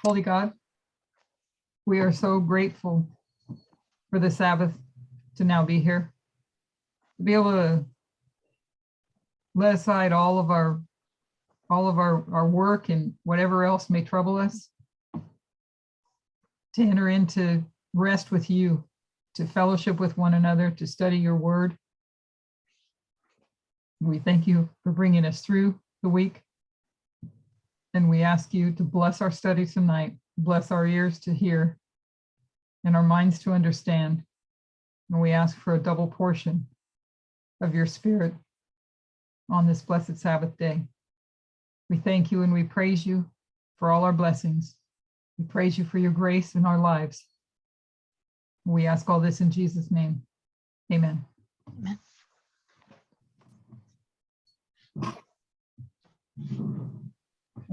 Holy God, we are so grateful for the Sabbath to now be here, to be able to let aside all of our work and whatever else may trouble us, to enter into rest with you, to fellowship with one another, to study your word. We thank you for bringing us through the week. And we ask you to bless our studies tonight, bless our ears to hear, and our minds to understand. And we ask for a double portion of your spirit on this blessed Sabbath day. We thank you and we praise you for all our blessings. We praise you for your grace in our lives. We ask all this in Jesus' name. Amen. Amen.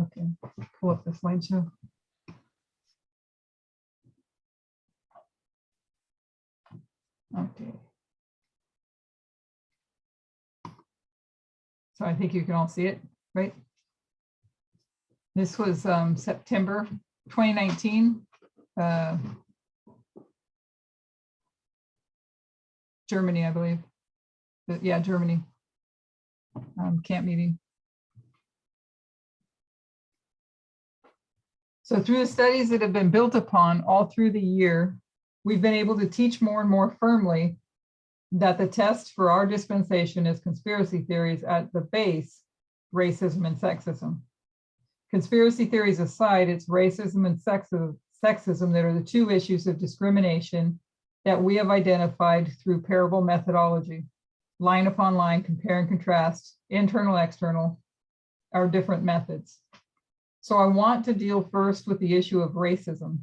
Okay, pull up the slideshow. Okay. So I think you can all see it, right? This was September 2019. Germany, I believe. Yeah, Germany. Camp meeting. So through the studies that have been built upon all through the year, we've been able to teach more and more firmly that the test for our dispensation is conspiracy theories at the base, racism and sexism. Conspiracy theories aside, it's racism and sexism that are the two issues of discrimination that we have identified through parable methodology, line upon line, compare and contrast, internal, external, our different methods. So I want to deal first with the issue of racism.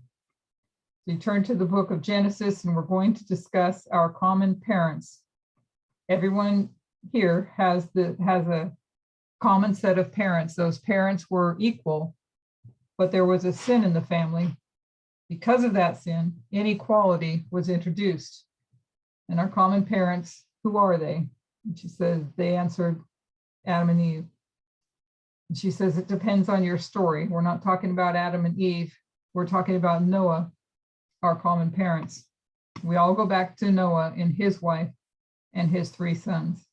You turn to the book of Genesis and we're going to discuss our common parents. Everyone here has a common set of parents. Those parents were equal, but there was a sin in the family. Because of that sin, inequality was introduced. And our common parents, who are they? And she says, they answered Adam and Eve. And she says, it depends on your story. We're not talking about Adam and Eve. We're talking about Noah, our common parents. We all go back to Noah and his wife and his 3 sons.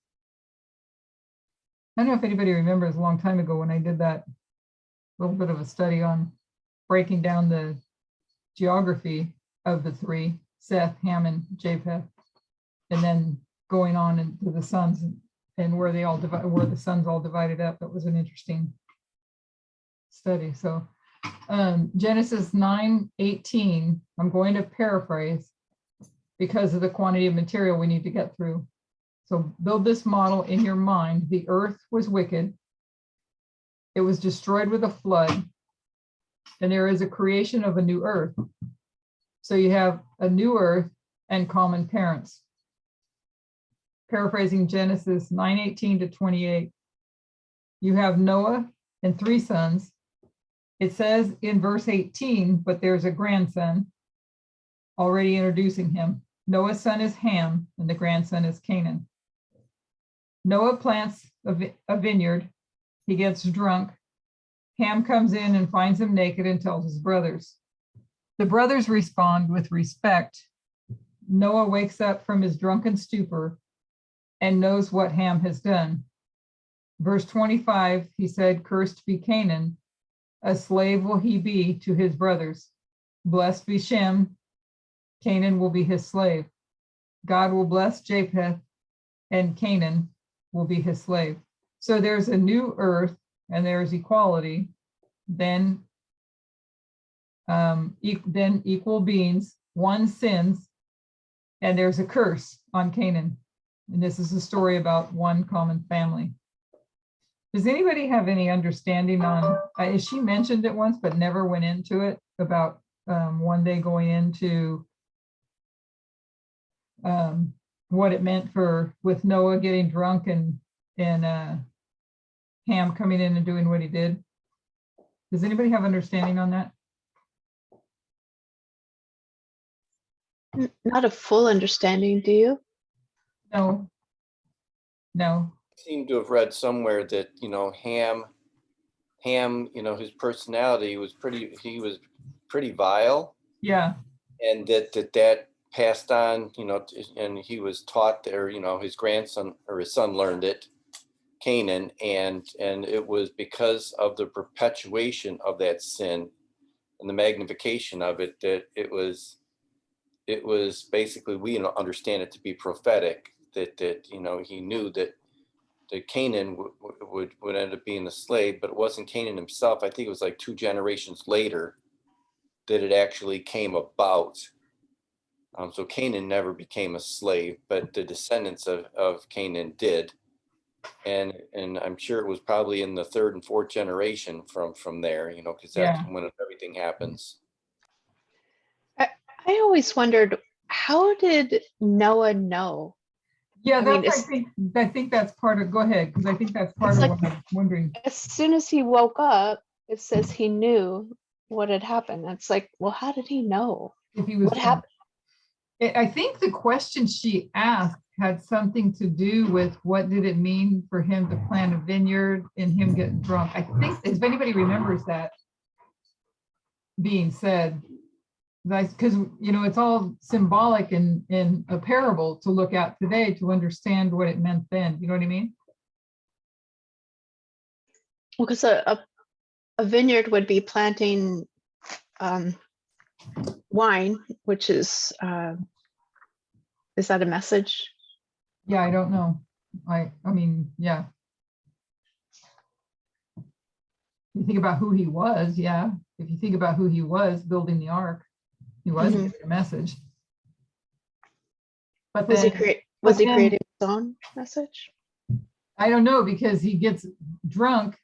I don't know if anybody remembers a long time ago when I did that little bit of a study on breaking down the geography of the 3, Seth, Ham, and Japheth, and then going on into the sons and where the sons all divided up. That was an interesting study. So Genesis 9:18, I'm going to paraphrase because of the quantity of material we need to get through. So build this model in your mind. The earth was wicked. It was destroyed with a flood. And there is a creation of a new earth. So you have a new earth and common parents. Paraphrasing Genesis 9:18 to 28. You have Noah and 3 sons. It says in verse 18, but there's a grandson already introducing him. Noah's son is Ham and the grandson is Kanan. Noah plants a vineyard. He gets drunk. Ham comes in and finds him naked and tells his brothers. The brothers respond with respect. Noah wakes up from his drunken stupor and knows what Ham has done. Verse 25, he said, cursed be Canaan, a slave will he be to his brothers. Blessed be Shem, Canaan will be his slave. God will bless Japheth, and Canaan will be his slave. So there's a new earth, and there's equality, then equal beings, one sins, and there's a curse on Canaan. And this is a story about one common family. Does anybody have any understanding on, she mentioned it once, but never went into it, about one day going into what it meant with Noah getting drunk and Ham coming in and doing what he did? Does anybody have understanding on that? Not a full understanding, do you? No. I seem to have read somewhere that, Ham Ham, his personality was he was pretty vile, Yeah, and that passed on, and he was taught there, his grandson or his son learned it, Kanan, and it was because of the perpetuation of that sin and the magnification of it that it was basically, we understand it to be prophetic, that he knew that Kanan would end up being a slave, but it wasn't Kanan himself. I think it was like 2 generations later that it actually came about. So Kanan never became a slave, but the descendants of Kanan did. And I'm sure it was probably in the 3rd and 4th generation from there, because that's yeah. when everything happens. I always wondered, how did Noah know? Yeah, I mean, I think that's part of, go ahead, because I think that's part It's of like- what I'm wondering. as soon as he woke up, it says he knew what had happened. It's like, well, how did he know? If he was What drunk. happened? I think the question she asked had something to do with what did it mean for him to plant a vineyard and him getting drunk. I think, if anybody remembers that being said, because it's all symbolic in a parable to look at today to understand what it meant then. You know what I mean? Well, because a vineyard would be planting wine, which is that a message? Yeah, I don't know. I mean, yeah. You think about who he was, yeah. If you think about who he was building the ark, he was Mhm. giving a message. But Was then, he creating his own message? I don't know, because he gets drunk.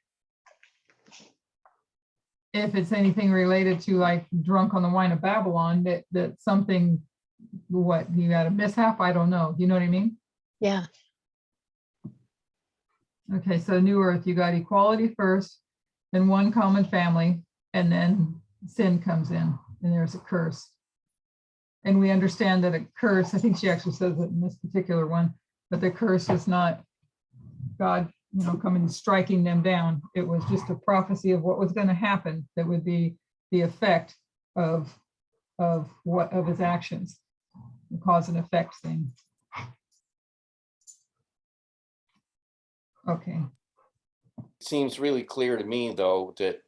If it's anything related to like drunk on the wine of Babylon, that something, what, he had a mishap, I don't know. You know what I mean? Yeah. Okay, so New Earth, you got equality first, then one common family, and then sin comes in, and there's a curse. And we understand that a curse, I think she actually says it in this particular one, but the curse is not God, coming and striking them down. It was just a prophecy of what was going to happen that would be the effect of his actions, the cause and effect thing. Okay. It seems really clear to me, though, that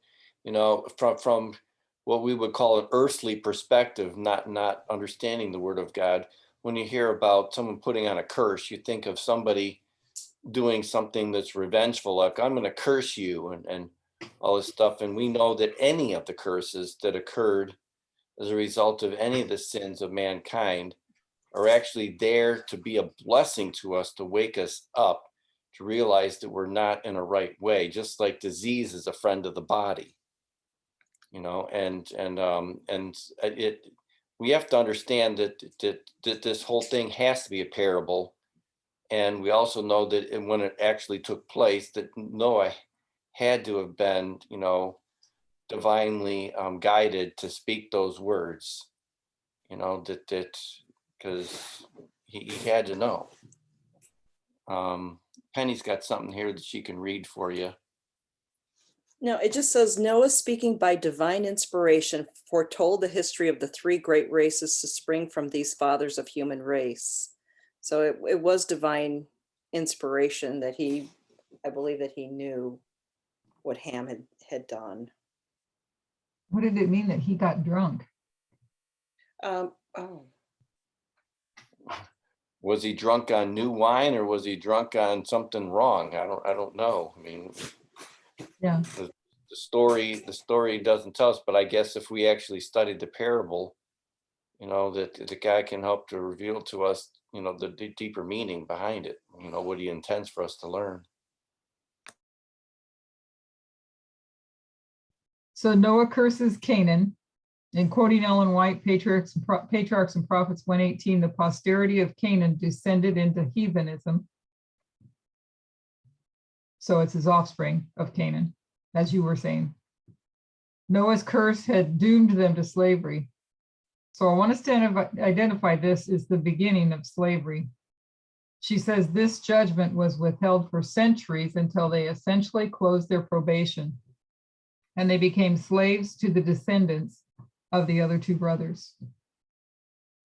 from what we would call an earthly perspective, not understanding the word of God, when you hear about someone putting on a curse, you think of somebody doing something that's revengeful, like I'm going to curse you and all this stuff. And we know that any of the curses that occurred as a result of any of the sins of mankind are actually there to be a blessing to us, to wake us up, to realize that we're not in a right way, just like disease is a friend of the body, and we have to understand that this whole thing has to be a parable. And we also know that when it actually took place, that Noah had to have been, divinely guided to speak those words, that because he had to know. Penny's got something here that she can read for you. No, it just says Noah, speaking by divine inspiration, foretold the history of the 3 great races to spring from these fathers of human race. So it was divine inspiration that I believe that he knew what Ham had done. What did it mean that he got drunk? Was he drunk on new wine, or was he drunk on something wrong? I don't know. I mean, Yeah. The story doesn't tell us, but I guess if we actually studied the parable, that the guy can help to reveal to us, the deeper meaning behind it, what he intends for us to learn. So Noah curses Kanan, and quoting Ellen White, Patriarchs and Prophets 1:18, the posterity of Kanan descended into heathenism. So it's his offspring of Canaan, as you were saying. Noah's curse had doomed them to slavery. So I want us to identify this as the beginning of slavery. She says this judgment was withheld for centuries until they essentially closed their probation. and they became slaves to the descendants of the other two brothers.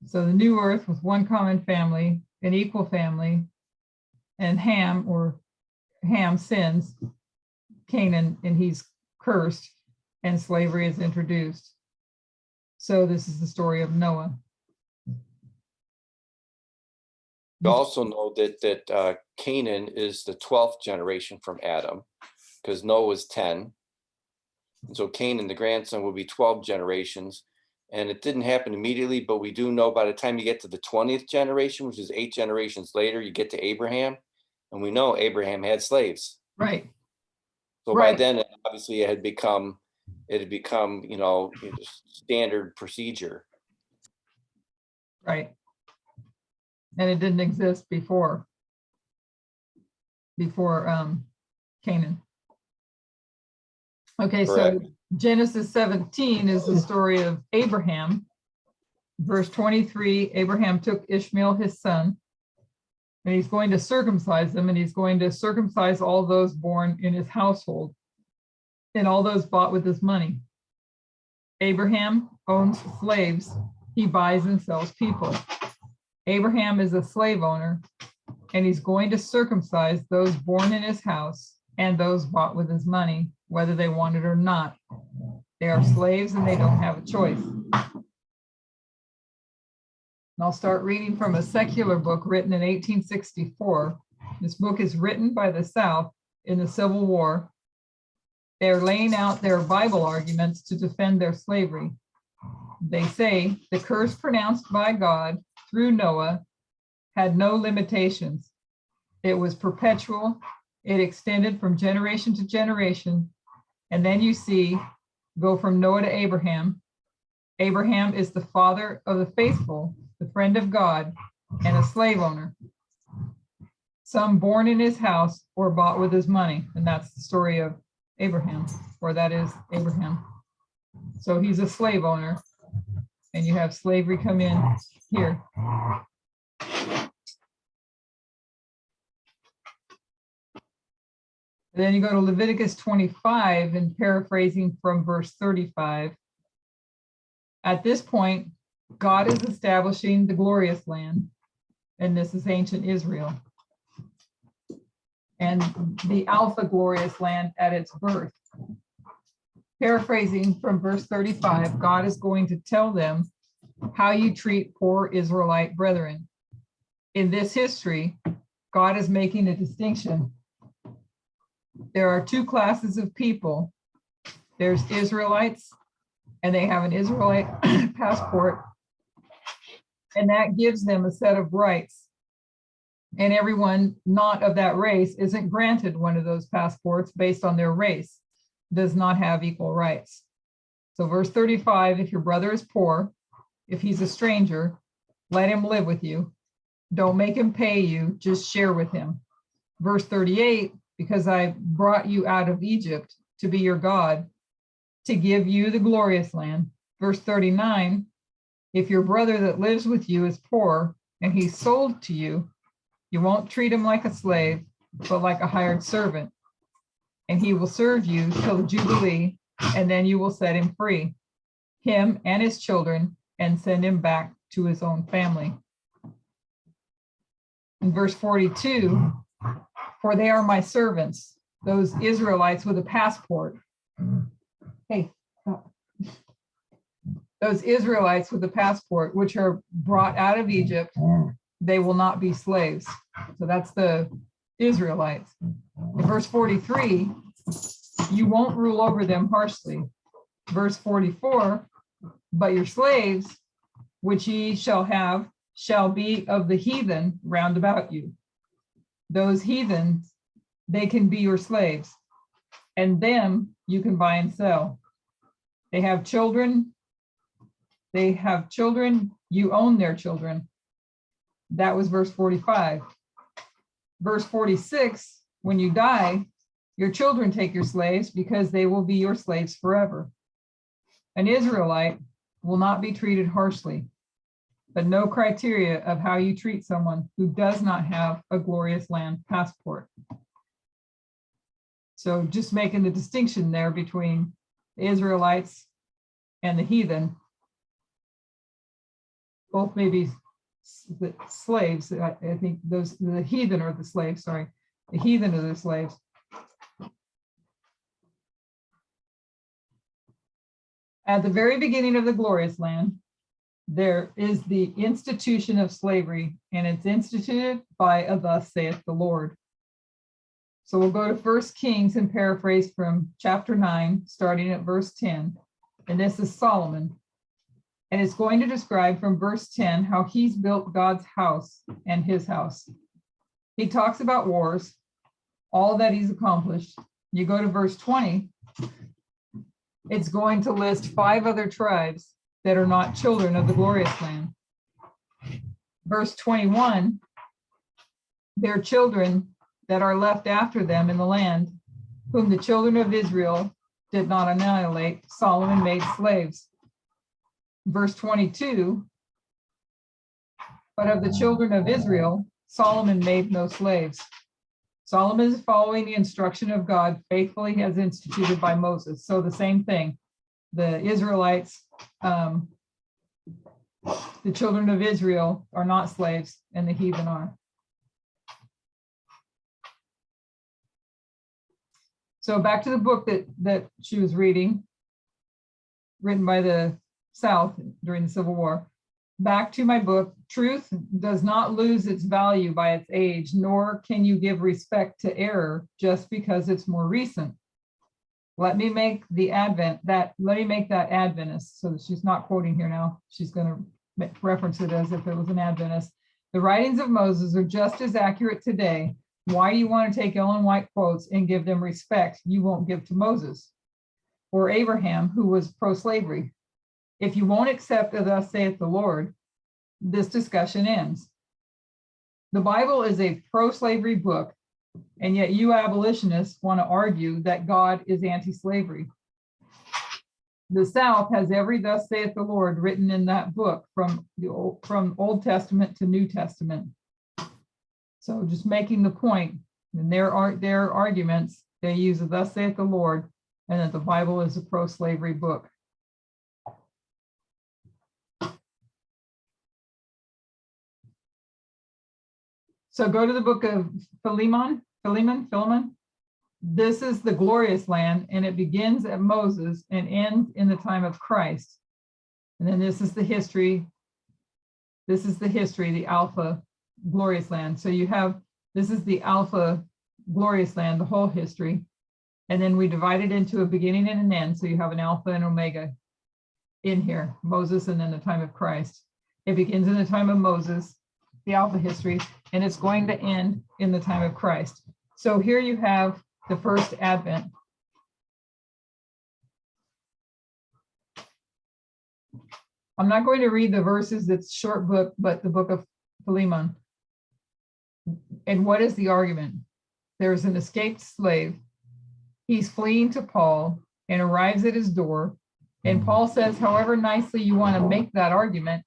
So the new earth with one common family, an equal family, and Ham sins Kanan, and he's cursed, and slavery is introduced. So this is the story of Noah. You also know that Kanan is the 12th generation from Adam, because Noah was 10. And so Kanan, the grandson, will be 12 generations. And it didn't happen immediately, but we do know by the time you get to the 20th generation, which is 8 generations later, you get to Abraham. And we know Abraham had slaves. Right. So Right. by then, obviously, it had become, standard procedure. Right. And it didn't exist before Canaan. Okay, Correct. so Genesis 17 is the story of Abraham. Verse 23, Abraham took Ishmael, his son, and he's going to circumcise them, and he's going to circumcise all those born in his household and all those bought with his money. Abraham owns slaves. He buys and sells people. Abraham is a slave owner, and he's going to circumcise those born in his house and those bought with his money, whether they want it or not. They are slaves and they don't have a choice. And I'll start reading from a secular book written in 1864. This book is written by the South in the Civil War. They're laying out their Bible arguments to defend their slavery. They say the curse pronounced by God through Noah had no limitations. It was perpetual. It extended from generation to generation. And then you see, go from Noah to Abraham. Abraham is the father of the faithful, the friend of God, and a slave owner. Some born in his house or bought with his money. And that's the story of Abraham, or that is Abraham. So he's a slave owner, and you have slavery come in here. Then you go to Leviticus 25 and paraphrasing from verse 35. At this point, God is establishing the glorious land, and this is ancient Israel. And the Alpha glorious land at its birth. Paraphrasing from verse 35, God is going to tell them how you treat poor Israelite brethren. In this history, God is making a distinction. There are two classes of people. There's Israelites, and they have an Israelite passport, and that gives them a set of rights. And everyone not of that race isn't granted one of those passports based on their race, does not have equal rights. So verse 35, if your brother is poor, if he's a stranger, let him live with you. Don't make him pay you, just share with him. Verse 38, because I brought you out of Egypt to be your God, to give you the glorious land. Verse 39, if your brother that lives with you is poor and he's sold to you, you won't treat him like a slave, but like a hired servant. And he will serve you till the Jubilee, and then you will set him free, him and his children, and send him back to his own family. In verse 42, for they are my servants, those Israelites with a passport. Hey, those Israelites with a passport, which are brought out of Egypt, they will not be slaves. So that's the Israelites. In verse 43, you won't rule over them harshly. Verse 44, but your slaves, which ye shall have, shall be of the heathen round about you. Those heathens, they can be your slaves, and them you can buy and sell. They have children, you own their children. That was verse 45. Verse 46, when you die, your children take your slaves because they will be your slaves forever. An Israelite will not be treated harshly, but no criteria of how you treat someone who does not have a glorious land passport. So just making the distinction there between the Israelites and the heathen, both may be the slaves. I think the heathen are the slaves, sorry. The heathen are the slaves. At the very beginning of the glorious land, there is the institution of slavery, and it's instituted by a thus saith the Lord. So we'll go to 1 Kings and paraphrase from chapter 9, starting at verse 10. And this is Solomon. And it's going to describe from verse 10 how he's built God's house and his house. He talks about wars, all that he's accomplished. You go to verse 20, it's going to list 5 other tribes that are not children of the glorious land. Verse 21, their children that are left after them in the land, whom the children of Israel did not annihilate, Solomon made slaves. Verse 22, but of the children of Israel, Solomon made no slaves. Solomon is following the instruction of God faithfully as instituted by Moses. So the same thing, the Israelites, the children of Israel are not slaves and the heathen are. So back to the book that she was reading, written by the South during the Civil War. Back to my book, truth does not lose its value by its age, nor can you give respect to error just because it's more recent. Let me make that Adventist. So she's not quoting here now. She's going to reference it as if it was an Adventist. The writings of Moses are just as accurate today. Why do you want to take Ellen White quotes and give them respect you won't give to Moses or Abraham, who was pro-slavery? If you won't accept thus saith the Lord, this discussion ends. The Bible is a pro-slavery book, and yet you abolitionists want to argue that God is anti-slavery. The South has every thus saith the Lord written in that book from Old Testament to New Testament. So just making the point, and their arguments, they use a thus saith the Lord, and that the Bible is a pro-slavery book. So go to the book of Philemon. This is the glorious land, and it begins at Moses and ends in the time of Christ. And then this is the history. This is the history, the Alpha glorious land. So you have, this is the Alpha glorious land, the whole history. And then we divide it into a beginning and an end. So you have an Alpha and Omega in here, Moses and then the time of Christ. It begins in the time of Moses, the Alpha history, and it's going to end in the time of Christ. So here you have the first Advent. I'm not going to read the verses, it's a short book, but the book of Philemon. And what is the argument? There's an escaped slave. He's fleeing to Paul and arrives at his door. And Paul says, however nicely you want to make that argument,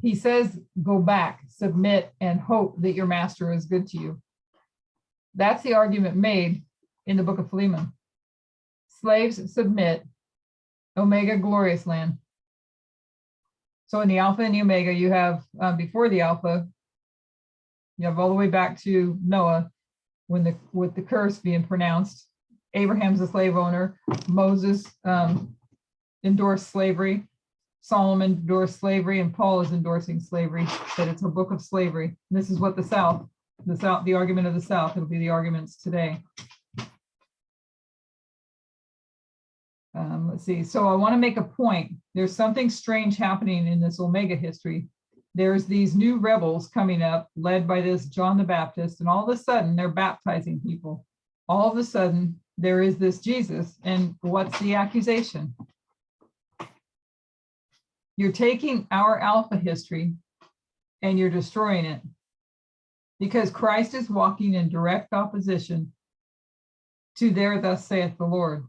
he says, go back, submit, and hope that your master is good to you. That's the argument made in the book of Philemon. Slaves submit, Omega glorious land. So in the Alpha and the Omega, you have before the Alpha, you have all the way back to Noah, with the curse being pronounced. Abraham's a slave owner. Moses endorsed slavery. Solomon endorsed slavery, and Paul is endorsing slavery. That it's a book of slavery. And this is what the argument of the South. It'll be the arguments today. Let's see. So I want to make a point. There's something strange happening in this Omega history. There's these new rebels coming up, led by this John the Baptist, and all of a sudden they're baptizing people. All of a sudden there is this Jesus, and what's the accusation? You're taking our Alpha history and you're destroying it, because Christ is walking in direct opposition to their thus saith the Lord.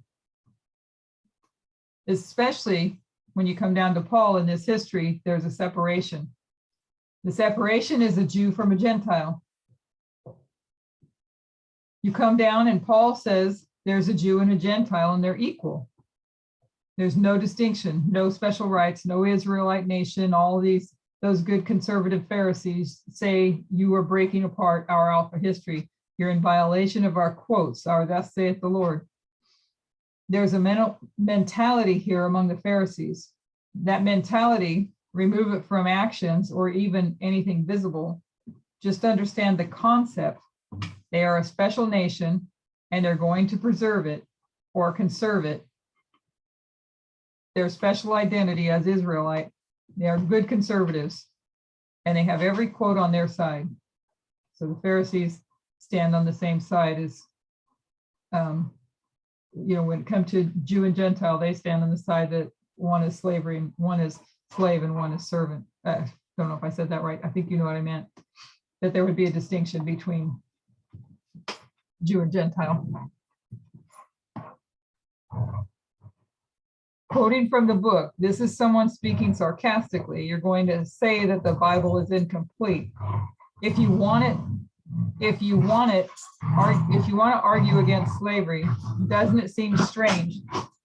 Especially when you come down to Paul in this history, there's a separation. The separation is a Jew from a Gentile. You come down and Paul says there's a Jew and a Gentile and they're equal. There's no distinction, no special rights, no Israelite nation. All those good conservative Pharisees say you are breaking apart our Alpha history. You're in violation of our quotes, our thus saith the Lord. There's a mentality here among the Pharisees. That mentality, remove it from actions or even anything visible. Just understand the concept. They are a special nation and they're going to preserve it or conserve it. Their special identity as Israelite. They are good conservatives and they have every quote on their side. So the Pharisees stand on the same side as, when it comes to Jew and Gentile, they stand on the side that one is slavery and one is slave and one is servant. Don't know if I said that right. I think you know what I meant. That there would be a distinction between Jew and Gentile. Quoting from the book, this is someone speaking sarcastically. You're going to say that the Bible is incomplete. If you want to argue against slavery, doesn't it seem strange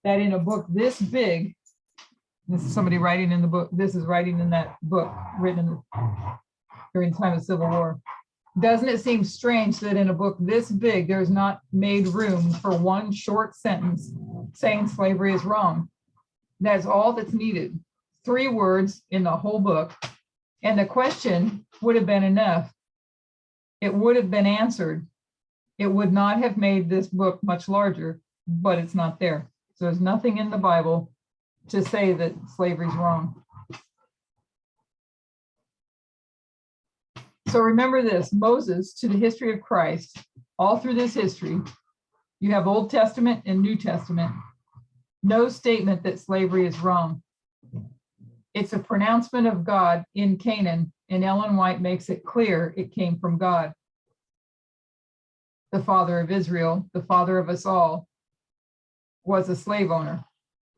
that in a book this big, this is somebody writing in the book, this is writing in that book written during the time of Civil War. Doesn't it seem strange that in a book this big, there's not made room for one short sentence saying slavery is wrong? That's all that's needed. 3 words in the whole book. And the question would have been enough. It would have been answered. It would not have made this book much larger, but it's not there. So there's nothing in the Bible to say that slavery is wrong. So remember this, Moses to the history of Christ, all through this history, you have Old Testament and New Testament. No statement that slavery is wrong. It's a pronouncement of God in Kanan, and Ellen White makes it clear it came from God. The father of Israel, the father of us all, was a slave owner.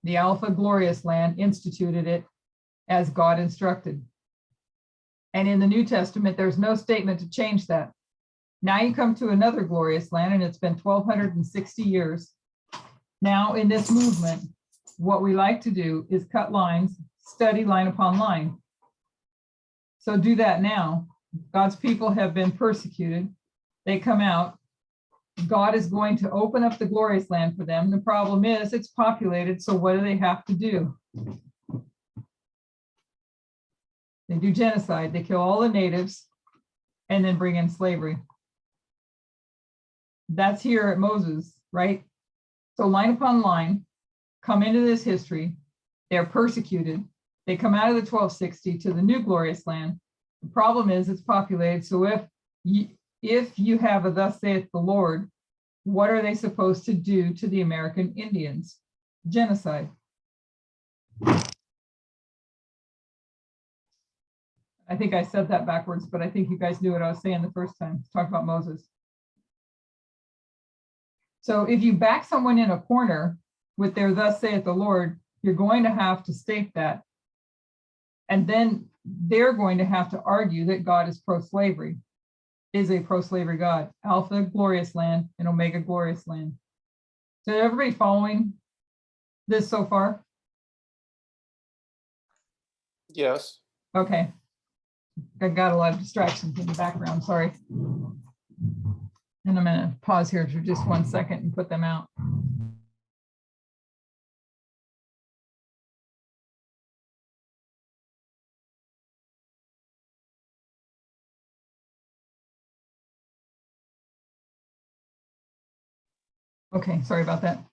The Alpha Glorious Land instituted it as God instructed. And in the New Testament, there's no statement to change that. Now you come to another glorious land, and it's been 1,260 years. Now in this movement, what we like to do is cut lines, study line upon line. So do that now. God's people have been persecuted. They come out. God is going to open up the glorious land for them. The problem is it's populated, so what do they have to do? They do genocide. They kill all the natives and then bring in slavery. That's here at Moses, right? So line upon line, come into this history. They're persecuted. They come out of the 1260 to the new glorious land. The problem is it's populated. So if you have a thus saith the Lord, what are they supposed to do to the American Indians? Genocide. I think I said that backwards, but I think you guys knew what I was saying the first time. Talk about Moses. So if you back someone in a corner with their thus saith the Lord, you're going to have to state that. And then they're going to have to argue that God is pro-slavery, is a pro-slavery God, Alpha Glorious Land and Omega Glorious Land. So everybody following this so far? Yes. Okay. I got a lot of distractions in the background, sorry. And I'm going to pause here for just 1 second and put them out. Okay, sorry about that.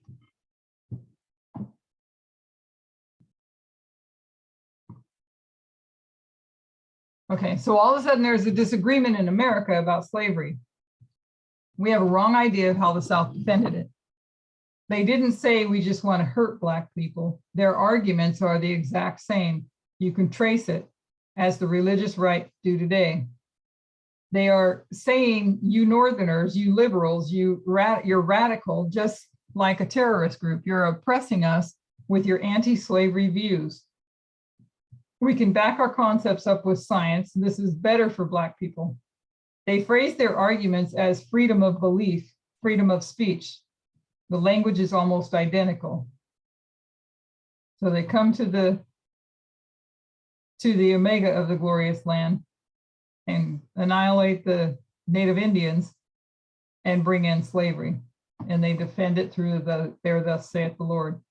Okay, so all of a sudden there's a disagreement in America about slavery. We have a wrong idea of how the South defended it. They didn't say we just want to hurt Black people. Their arguments are the exact same. You can trace it as the religious right do today. They are saying, you Northerners, you liberals, you're radical, just like a terrorist group. You're oppressing us with your anti-slavery views. We can back our concepts up with science. This is better for Black people. They phrase their arguments as freedom of belief, freedom of speech. The language is almost identical. So they come to the omega of the glorious land and annihilate the native Indians and bring in slavery. And they defend it through there thus saith the Lord.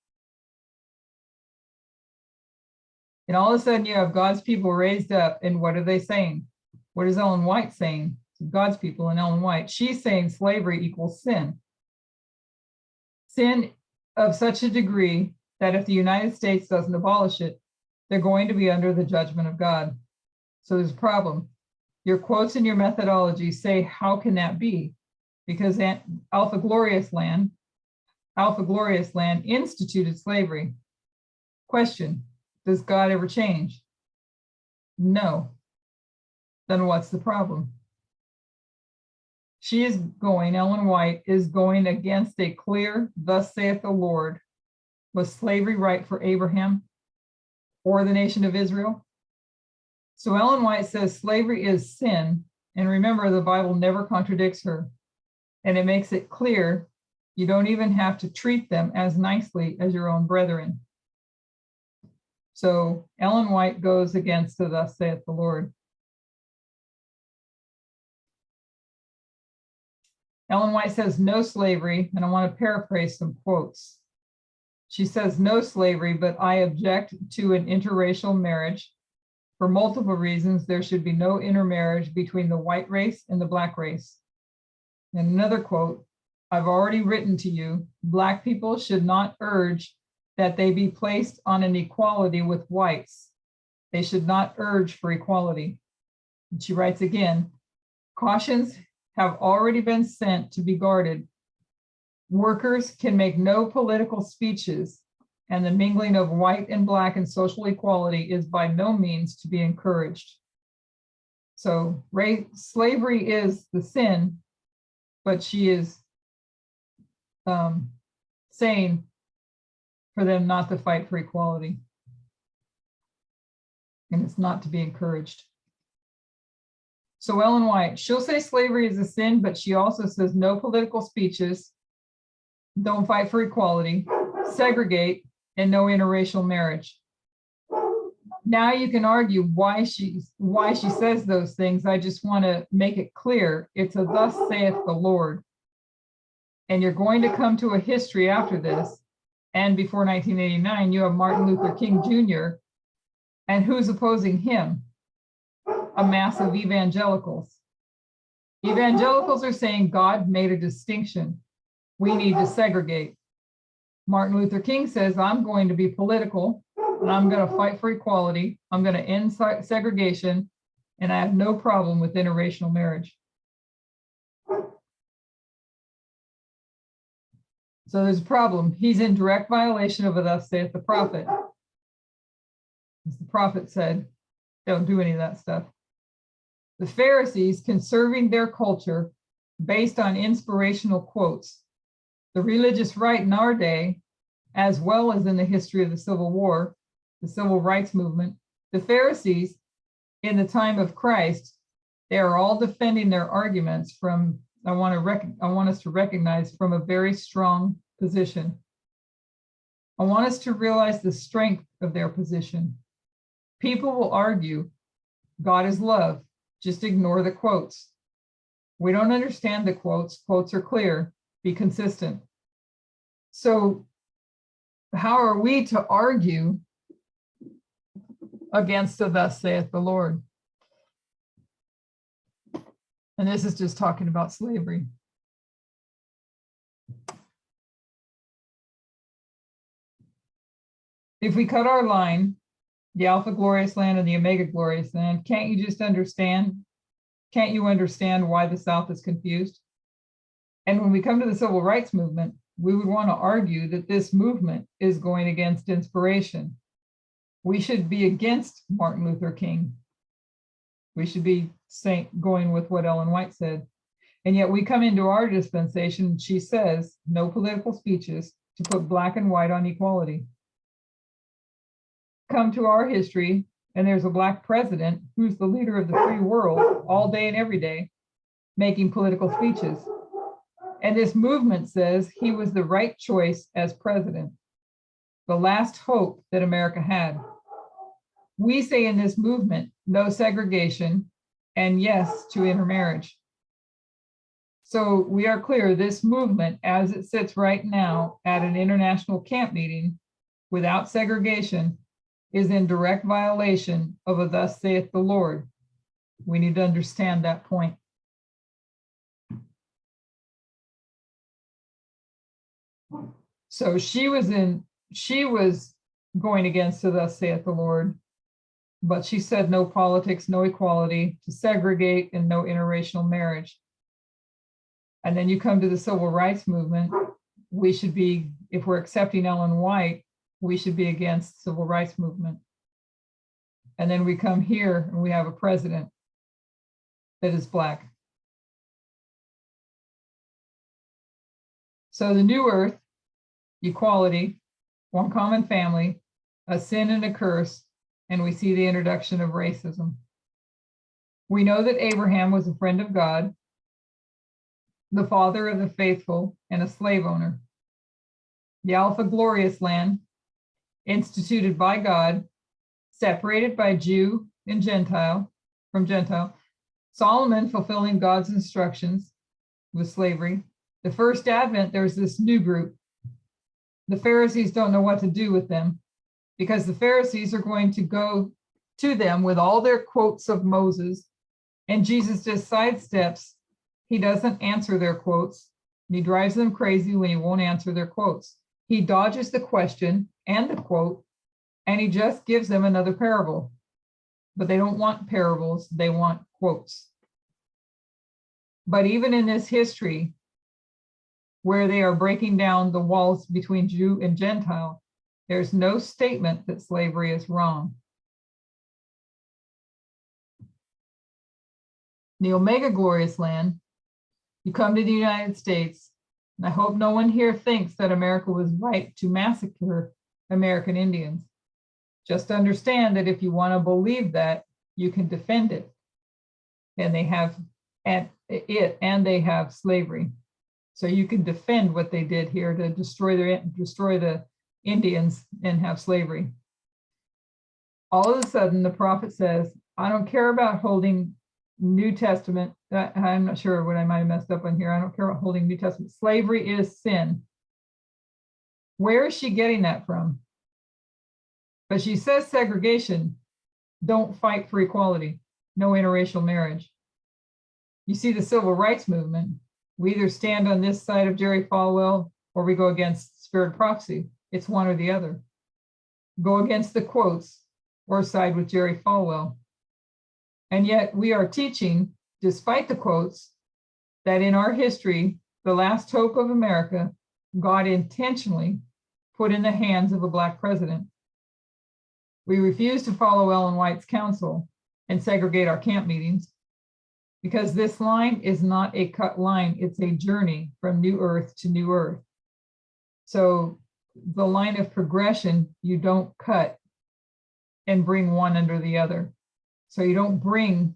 And all of a sudden you have God's people raised up, and what are they saying? What is Ellen White saying? God's people and Ellen White. She's saying slavery equals sin. Sin of such a degree that if the United States doesn't abolish it, they're going to be under the judgment of God. So there's a problem. Your quotes and your methodology say, how can that be? Because Alpha Glorious Land instituted slavery. Question, does God ever change? No. Then what's the problem? Ellen White is going against a clear, thus saith the Lord. Was slavery right for Abraham or the nation of Israel? So Ellen White says slavery is sin. And remember, the Bible never contradicts her. And it makes it clear you don't even have to treat them as nicely as your own brethren. So Ellen White goes against the thus saith the Lord. Ellen White says no slavery, and I want to paraphrase some quotes. She says no slavery, but I object to an interracial marriage. For multiple reasons, there should be no intermarriage between the white race and the black race. And another quote, I've already written to you, Black people should not urge that they be placed on an equality with whites. They should not urge for equality. And she writes again, cautions have already been sent to be guarded. Workers can make no political speeches, and the mingling of white and black and social equality is by no means to be encouraged. So slavery is the sin, but she is saying for them not to fight for equality. And it's not to be encouraged. So Ellen White, she'll say slavery is a sin, but she also says no political speeches, don't fight for equality, segregate, and no interracial marriage. Now you can argue why she says those things. I just want to make it clear. It's a thus saith the Lord. And you're going to come to a history after this. And before 1989, you have Martin Luther King Jr. And who's opposing him? A mass of evangelicals. Evangelicals are saying God made a distinction. We need to segregate. Martin Luther King says, I'm going to be political and I'm going to fight for equality. I'm going to end segregation, and I have no problem with interracial marriage. So there's a problem. He's in direct violation of a thus saith the prophet. As the prophet said, don't do any of that stuff. The Pharisees conserving their culture based on inspirational quotes. The religious right in our day, as well as in the history of the Civil War, the Civil Rights Movement, the Pharisees in the time of Christ, they are all defending their arguments from, I want us to recognize, from a very strong position. I want us to realize the strength of their position. People will argue, God is love, just ignore the quotes. We don't understand the quotes. Quotes are clear, be consistent. So how are we to argue against the thus saith the Lord? And this is just talking about slavery. If we cut our line, the Alpha Glorious Land and the Omega Glorious Land, can't you just understand? Can't you understand why the South is confused? And when we come to the Civil Rights Movement, we would want to argue that this movement is going against inspiration. We should be against Martin Luther King. We should be going with what Ellen White said. And yet we come into our dispensation, she says, no political speeches, to put black and white on equality. Come to our history, and there's a black president who's the leader of the free world all day and every day, making political speeches. And this movement says he was the right choice as president. the last hope that America had. We say in this movement, no segregation and yes to intermarriage. So we are clear, this movement, as it sits right now at an international camp meeting without segregation, is in direct violation of a thus saith the Lord. We need to understand that point. So she was going against the thus saith the Lord, but she said no politics, no equality, to segregate, and no interracial marriage. And then you come to the civil rights movement. We should be, if we're accepting Ellen White, we should be against civil rights movement. And then we come here and we have a president that is Black. So the new earth, equality, one common family, a sin and a curse, and we see the introduction of racism. We know that Abraham was a friend of God, the father of the faithful, and a slave owner. The Alpha Glorious land, instituted by God, separated by Jew and Gentile, from Gentile. Solomon fulfilling God's instructions with slavery. The first advent, there's this new group. The Pharisees don't know what to do with them because the Pharisees are going to go to them with all their quotes of Moses, and Jesus just sidesteps. He doesn't answer their quotes. He drives them crazy when he won't answer their quotes. He dodges the question and the quote, and he just gives them another parable. But they don't want parables, they want quotes. But even in this history, where they are breaking down the walls between Jew and Gentile, there's no statement that slavery is wrong. The Omega Glorious land, you come to the United States, and I hope no one here thinks that America was right to massacre American Indians. Just understand that if you want to believe that, you can defend it. And they have they have slavery. So you can defend what they did here to destroy the Indians and have slavery. All of a sudden, the prophet says, I don't care about holding New Testament. I'm not sure what I might have messed up on here. I don't care about holding New Testament. Slavery is sin. Where is she getting that from? But she says segregation, don't fight for equality, no interracial marriage. You see the civil rights movement, we either stand on this side of Jerry Falwell or we go against spirit prophecy. It's one or the other. Go against the quotes or side with Jerry Falwell. And yet we are teaching, despite the quotes, that in our history, the last hope of America, God intentionally put in the hands of a Black president. We refuse to follow Ellen White's counsel and segregate our camp meetings because this line is not a cut line, it's a journey from new earth to new earth. So the line of progression, you don't cut and bring one under the other. So you don't bring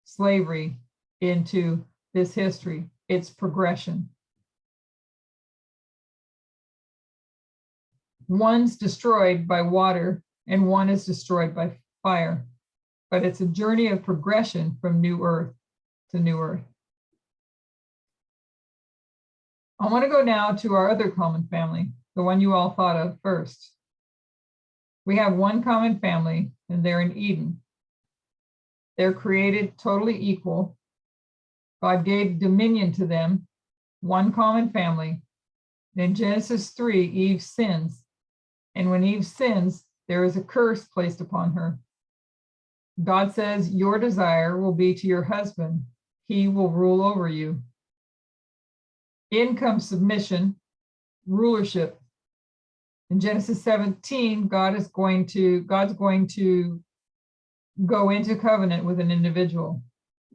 slavery into this history, it's progression. One's destroyed by water and one is destroyed by fire, but it's a journey of progression from new earth to new earth. I want to go now to our other common family, the one you all thought of first. We have one common family, and they're in Eden. They're created totally equal. God gave dominion to them, one common family. In Genesis 3, Eve sins. And when Eve sins, there is a curse placed upon her. God says, your desire will be to your husband. He will rule over you. In comes submission, rulership. In Genesis 17, God's going to go into covenant with an individual.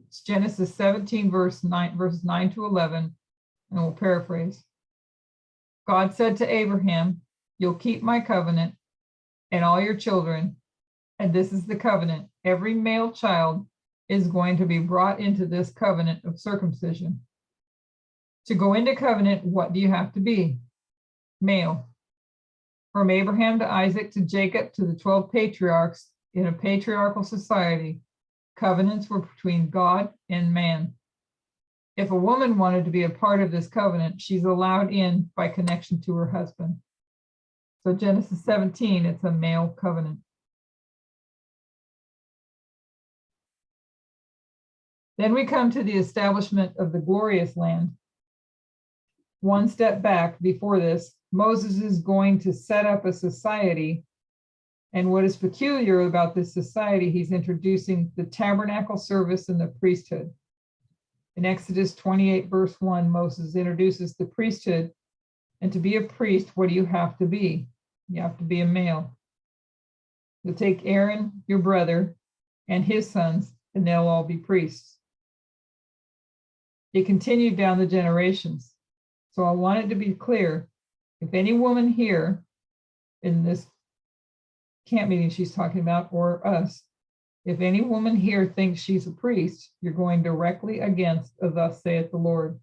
It's Genesis 17, verses 9 to 11, and we'll paraphrase. God said to Abraham, you'll keep my covenant and all your children, and this is the covenant. Every male child is going to be brought into this covenant of circumcision. To go into covenant, what do you have to be? Male. From Abraham to Isaac to Jacob to the 12 patriarchs in a patriarchal society, covenants were between God and man. If a woman wanted to be a part of this covenant, she's allowed in by connection to her husband. So Genesis 17, it's a male covenant. Then we come to the establishment of the glorious land. One step back before this, Moses is going to set up a society. And what is peculiar about this society, he's introducing the tabernacle service and the priesthood. In Exodus 28, verse 1, Moses introduces the priesthood. And to be a priest, what do you have to be? You have to be a male. You'll take Aaron, your brother, and his sons, and they'll all be priests. It continued down the generations. So I want it to be clear, if any woman here in this camp meeting she's talking about, or us, if any woman here thinks she's a priest, you're going directly against a thus saith the Lord.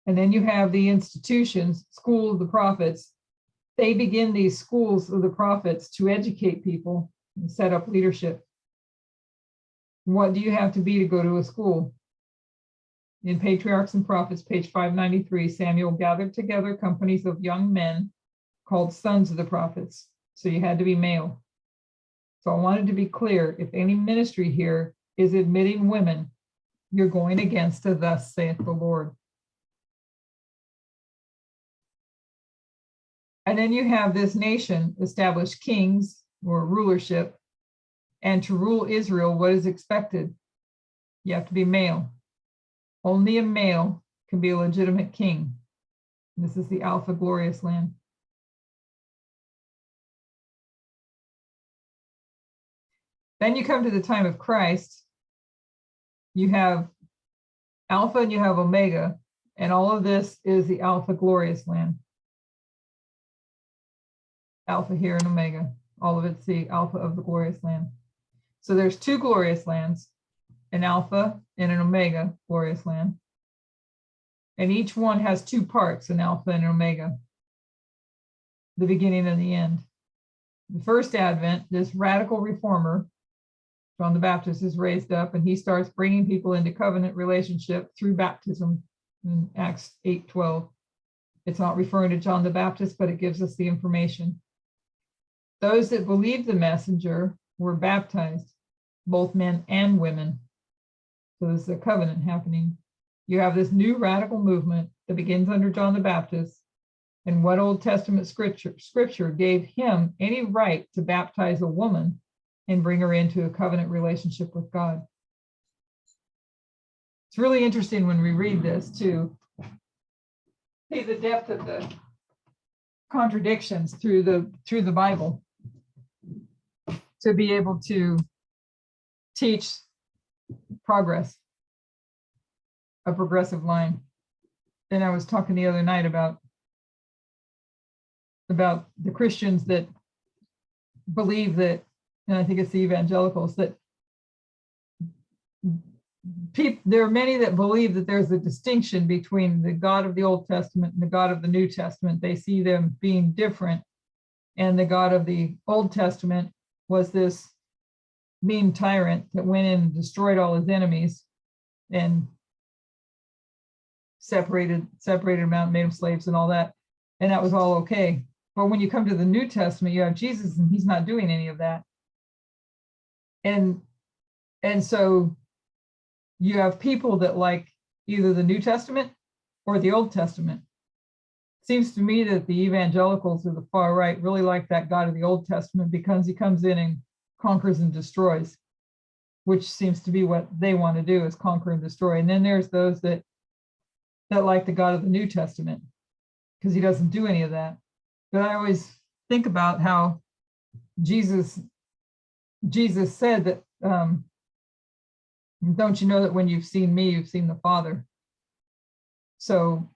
And then you have the institutions, school of the prophets. They begin these schools of the prophets to educate people and set up leadership. What do you have to be to go to a school? In Patriarchs and Prophets, page 593, Samuel gathered together companies of young men called sons of the prophets. So you had to be male. So I wanted to be clear, if any ministry here is admitting women, you're going against a thus saith the Lord. And then you have this nation establish kings or rulership. And to rule Israel, what is expected? You have to be male. Only a male can be a legitimate king. This is the Alpha glorious land. Then you come to the time of Christ. You have Alpha and you have Omega, and all of this is the Alpha glorious land. Alpha here and Omega, all of it's the Alpha of the glorious land. So there's two glorious lands, an Alpha and an Omega glorious land. And each one has two parts, an Alpha and an Omega, the beginning and the end. The first advent, this radical reformer, John the Baptist, is raised up and he starts bringing people into covenant relationship through baptism in Acts 8:12. It's not referring to John the Baptist, but it gives us the information. Those that believed the messenger were baptized, both men and women. So there's a covenant happening. You have this new radical movement that begins under John the Baptist. And what Old Testament scripture gave him any right to baptize a woman and bring her into a covenant relationship with God? It's really interesting when we read this to see the depth of the contradictions through the Bible, to be able to teach progress, a progressive line. And I was talking the other night about the Christians that believe that, and I think it's the evangelicals, that there are many that believe that there's a distinction between the God of the Old Testament and the God of the New Testament. They see them being different. And the God of the Old Testament was this mean tyrant that went in and destroyed all his enemies and separated them out, made them slaves and all that. And that was all okay. But when you come to the New Testament, you have Jesus and he's not doing any of that. And so you have people that like either the New Testament or the Old Testament. Seems to me that the evangelicals of the far right really like that God of the Old Testament because he comes in and conquers and destroys, which seems to be what they want to do, is conquer and destroy. And then there's those that like the God of the New Testament because he doesn't do any of that. But I always think about how Jesus said that, don't you know that when you've seen me, you've seen the Father? So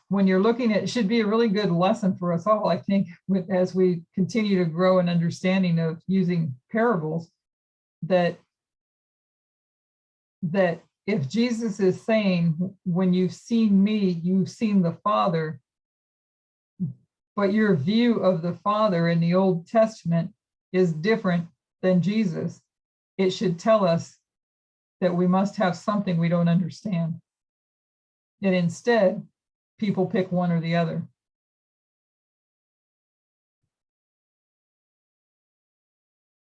when you're looking at, it should be a really good lesson for us all, I think, as we continue to grow an understanding of using parables, that if Jesus is saying, when you've seen me, you've seen the Father, but your view of the Father in the Old Testament is different than Jesus, it should tell us that we must have something we don't understand. And instead, people pick one or the other.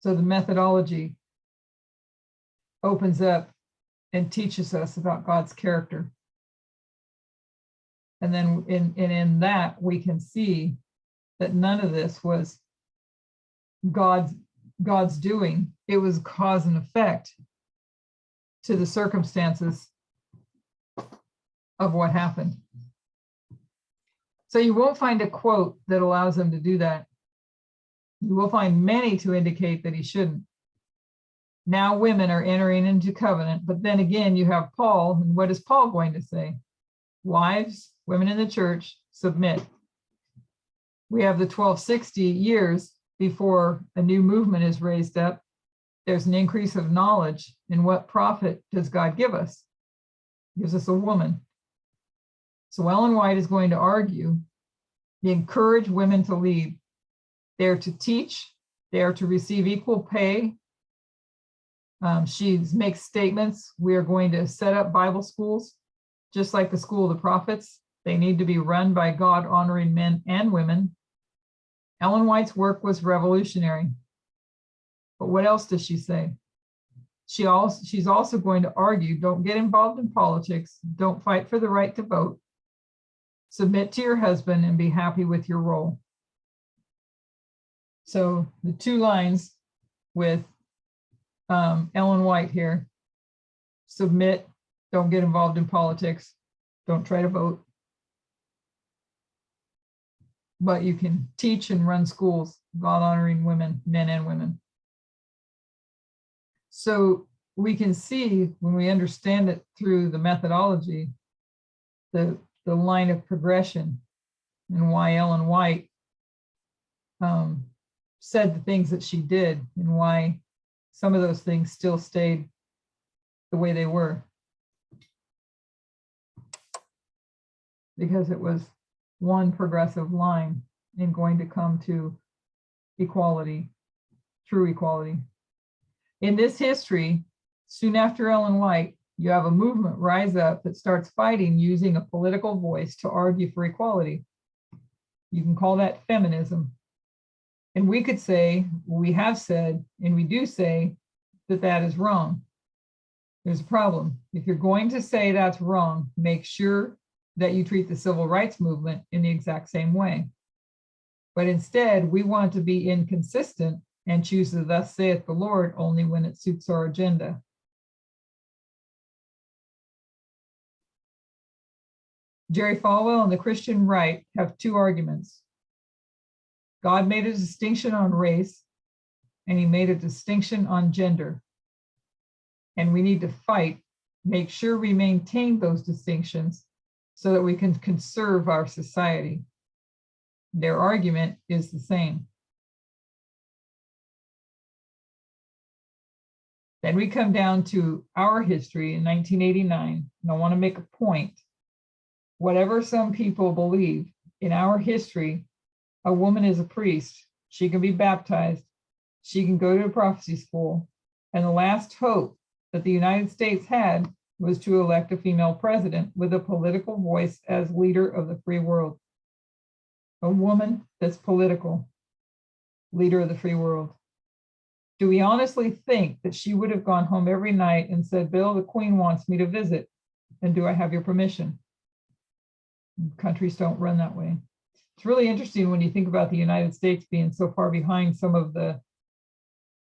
So the methodology opens up and teaches us about God's character. And then in that, we can see that none of this was God's doing. It was cause and effect to the circumstances of what happened. So you won't find a quote that allows him to do that. You will find many to indicate that he shouldn't. Now women are entering into covenant, but then again, you have Paul, and what is Paul going to say? Wives, women in the church, submit. We have the 1260 years before a new movement is raised up. There's an increase of knowledge. And what prophet does God give us? He gives us a woman. So Ellen White is going to argue, they encourage women to lead. They are to teach. They are to receive equal pay. She makes statements. We are going to set up Bible schools, just like the School of the Prophets. They need to be run by God-honoring men and women. Ellen White's work was revolutionary. But what else does she say? She's also going to argue, don't get involved in politics. Don't fight for the right to vote. Submit to your husband and be happy with your role. So the two lines with Ellen White here: submit, don't get involved in politics, don't try to vote. But you can teach and run schools, God-honoring women, men and women. So we can see, when we understand it through the methodology, the line of progression and why Ellen White said the things that she did, and why some of those things still stayed the way they were. Because it was one progressive line in going to come to equality, true equality. In this history, soon after Ellen White, you have a movement rise up that starts fighting using a political voice to argue for equality. You can call that feminism. And we could say, we have said, and we do say, that that is wrong. There's a problem. If you're going to say that's wrong, make sure that you treat the civil rights movement in the exact same way. But instead, we want to be inconsistent and choose the thus saith the Lord only when it suits our agenda. Jerry Falwell and the Christian right have two arguments. God made a distinction on race, and he made a distinction on gender. And we need to fight, make sure we maintain those distinctions so that we can conserve our society. Their argument is the same. Then we come down to our history in 1989, and I want to make a point. Whatever some people believe, in our history, a woman is a priest. She can be baptized. She can go to a prophecy school. And the last hope that the United States had was to elect a female president with a political voice as leader of the free world. A woman that's political, leader of the free world. Do we honestly think that she would have gone home every night and said, Bill, the Queen wants me to visit, and do I have your permission? Countries don't run that way. It's really interesting when you think about the United States being so far behind some of the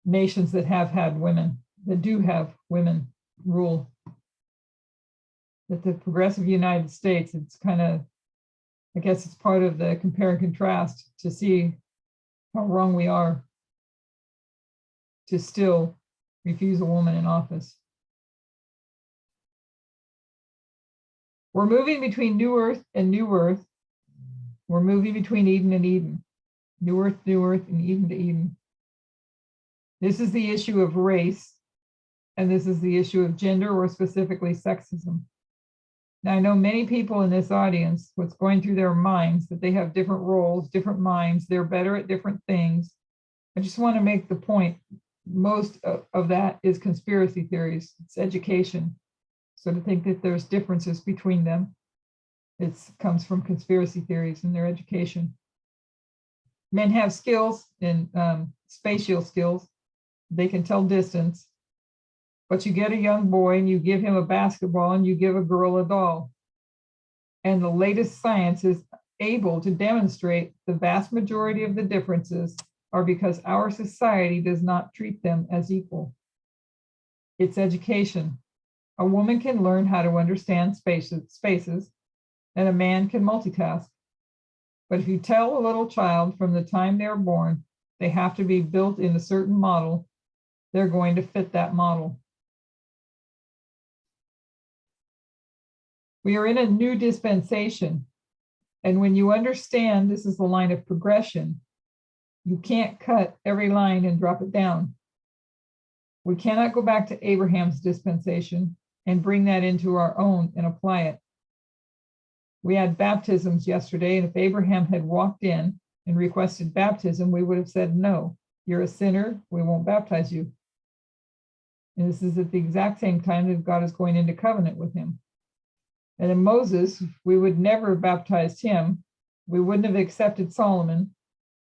nations that have had women, that do have women rule. That the progressive United States, it's kind of, I guess it's part of the compare and contrast to see how wrong we are to still refuse a woman in office. We're moving between New Earth and New Earth. We're moving between Eden and Eden. New Earth, and Eden to Eden. This is the issue of race, and this is the issue of gender, or specifically sexism. Now, I know many people in this audience, what's going through their minds, that they have different roles, different minds, they're better at different things. I just want to make the point, most of that is conspiracy theories, it's education. So to think that there's differences between them, it comes from conspiracy theories and their education. Men have skills in spatial skills. They can tell distance. But you get a young boy and you give him a basketball and you give a girl a doll. And the latest science is able to demonstrate the vast majority of the differences are because our society does not treat them as equal. It's education. A woman can learn how to understand spaces, and a man can multitask. But if you tell a little child from the time they're born, they have to be built in a certain model, they're going to fit that model. We are in a new dispensation. And when you understand this is the line of progression, you can't cut every line and drop it down. We cannot go back to Abraham's dispensation and bring that into our own and apply it. We had baptisms yesterday, and if Abraham had walked in and requested baptism, we would have said, no, you're a sinner, we won't baptize you. And this is at the exact same time that God is going into covenant with him. And in Moses, we would never have baptized him. We wouldn't have accepted Solomon,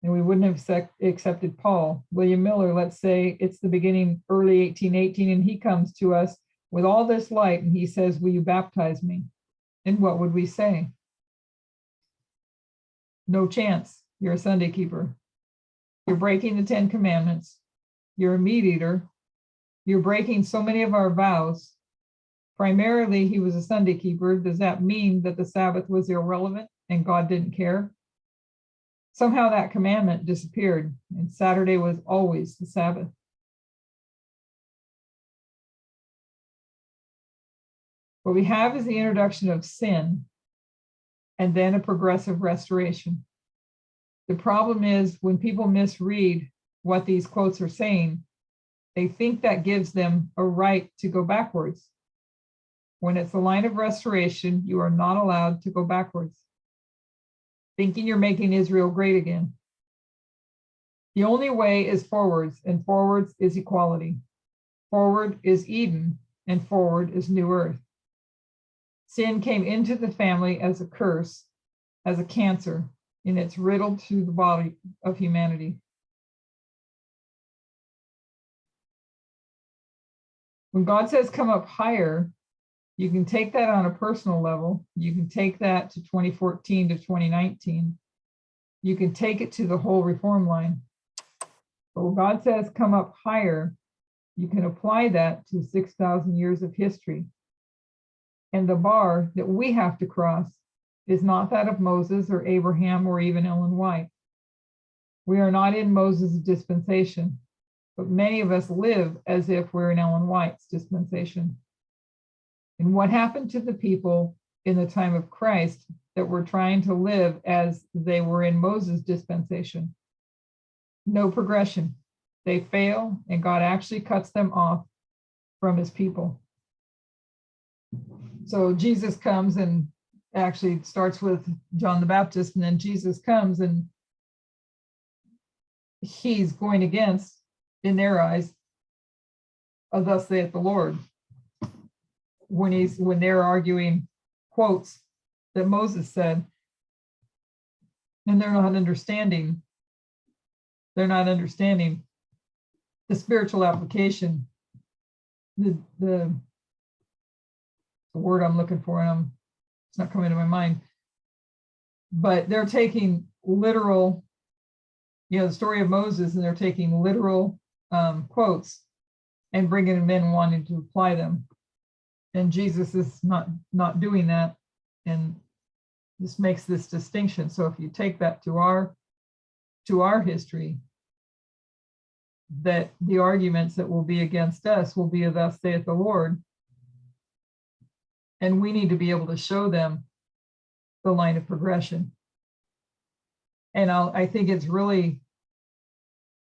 and we wouldn't have accepted Paul. William Miller, let's say it's the beginning, early 1818, and he comes to us with all this light, and he says, will you baptize me? And what would we say? No chance. You're a Sunday keeper. You're breaking the 10 commandments. You're a meat eater. You're breaking so many of our vows. Primarily, he was a Sunday keeper. Does that mean that the Sabbath was irrelevant and God didn't care? Somehow that commandment disappeared, and Saturday was always the Sabbath. What we have is the introduction of sin and then a progressive restoration. The problem is when people misread what these quotes are saying, they think that gives them a right to go backwards. When it's a line of restoration, you are not allowed to go backwards, thinking you're making Israel great again. The only way is forwards, and forwards is equality. Forward is Eden, and forward is new earth. Sin came into the family as a curse, as a cancer, and it's riddled through the body of humanity. When God says come up higher, you can take that on a personal level. You can take that to 2014 to 2019. You can take it to the whole reform line. But when God says come up higher, you can apply that to 6,000 years of history. And the bar that we have to cross is not that of Moses or Abraham or even Ellen White. We are not in Moses' dispensation, but many of us live as if we're in Ellen White's dispensation. And what happened to the people in the time of Christ that were trying to live as they were in Moses' dispensation? No progression. They fail, and God actually cuts them off from his people. So Jesus comes and actually starts with John the Baptist, and then Jesus comes and he's going against, in their eyes, thus saith the Lord. When they're arguing quotes that Moses said, and they're not understanding the spiritual application, the word I'm looking for, and it's not coming to my mind, but they're taking literal, the story of Moses, and they're taking literal quotes and bringing them in, wanting to apply them. And Jesus is not doing that, and this makes this distinction. So if you take that to our history, that the arguments that will be against us will be, thus saith the Lord, and we need to be able to show them the line of progression. And I think it's really,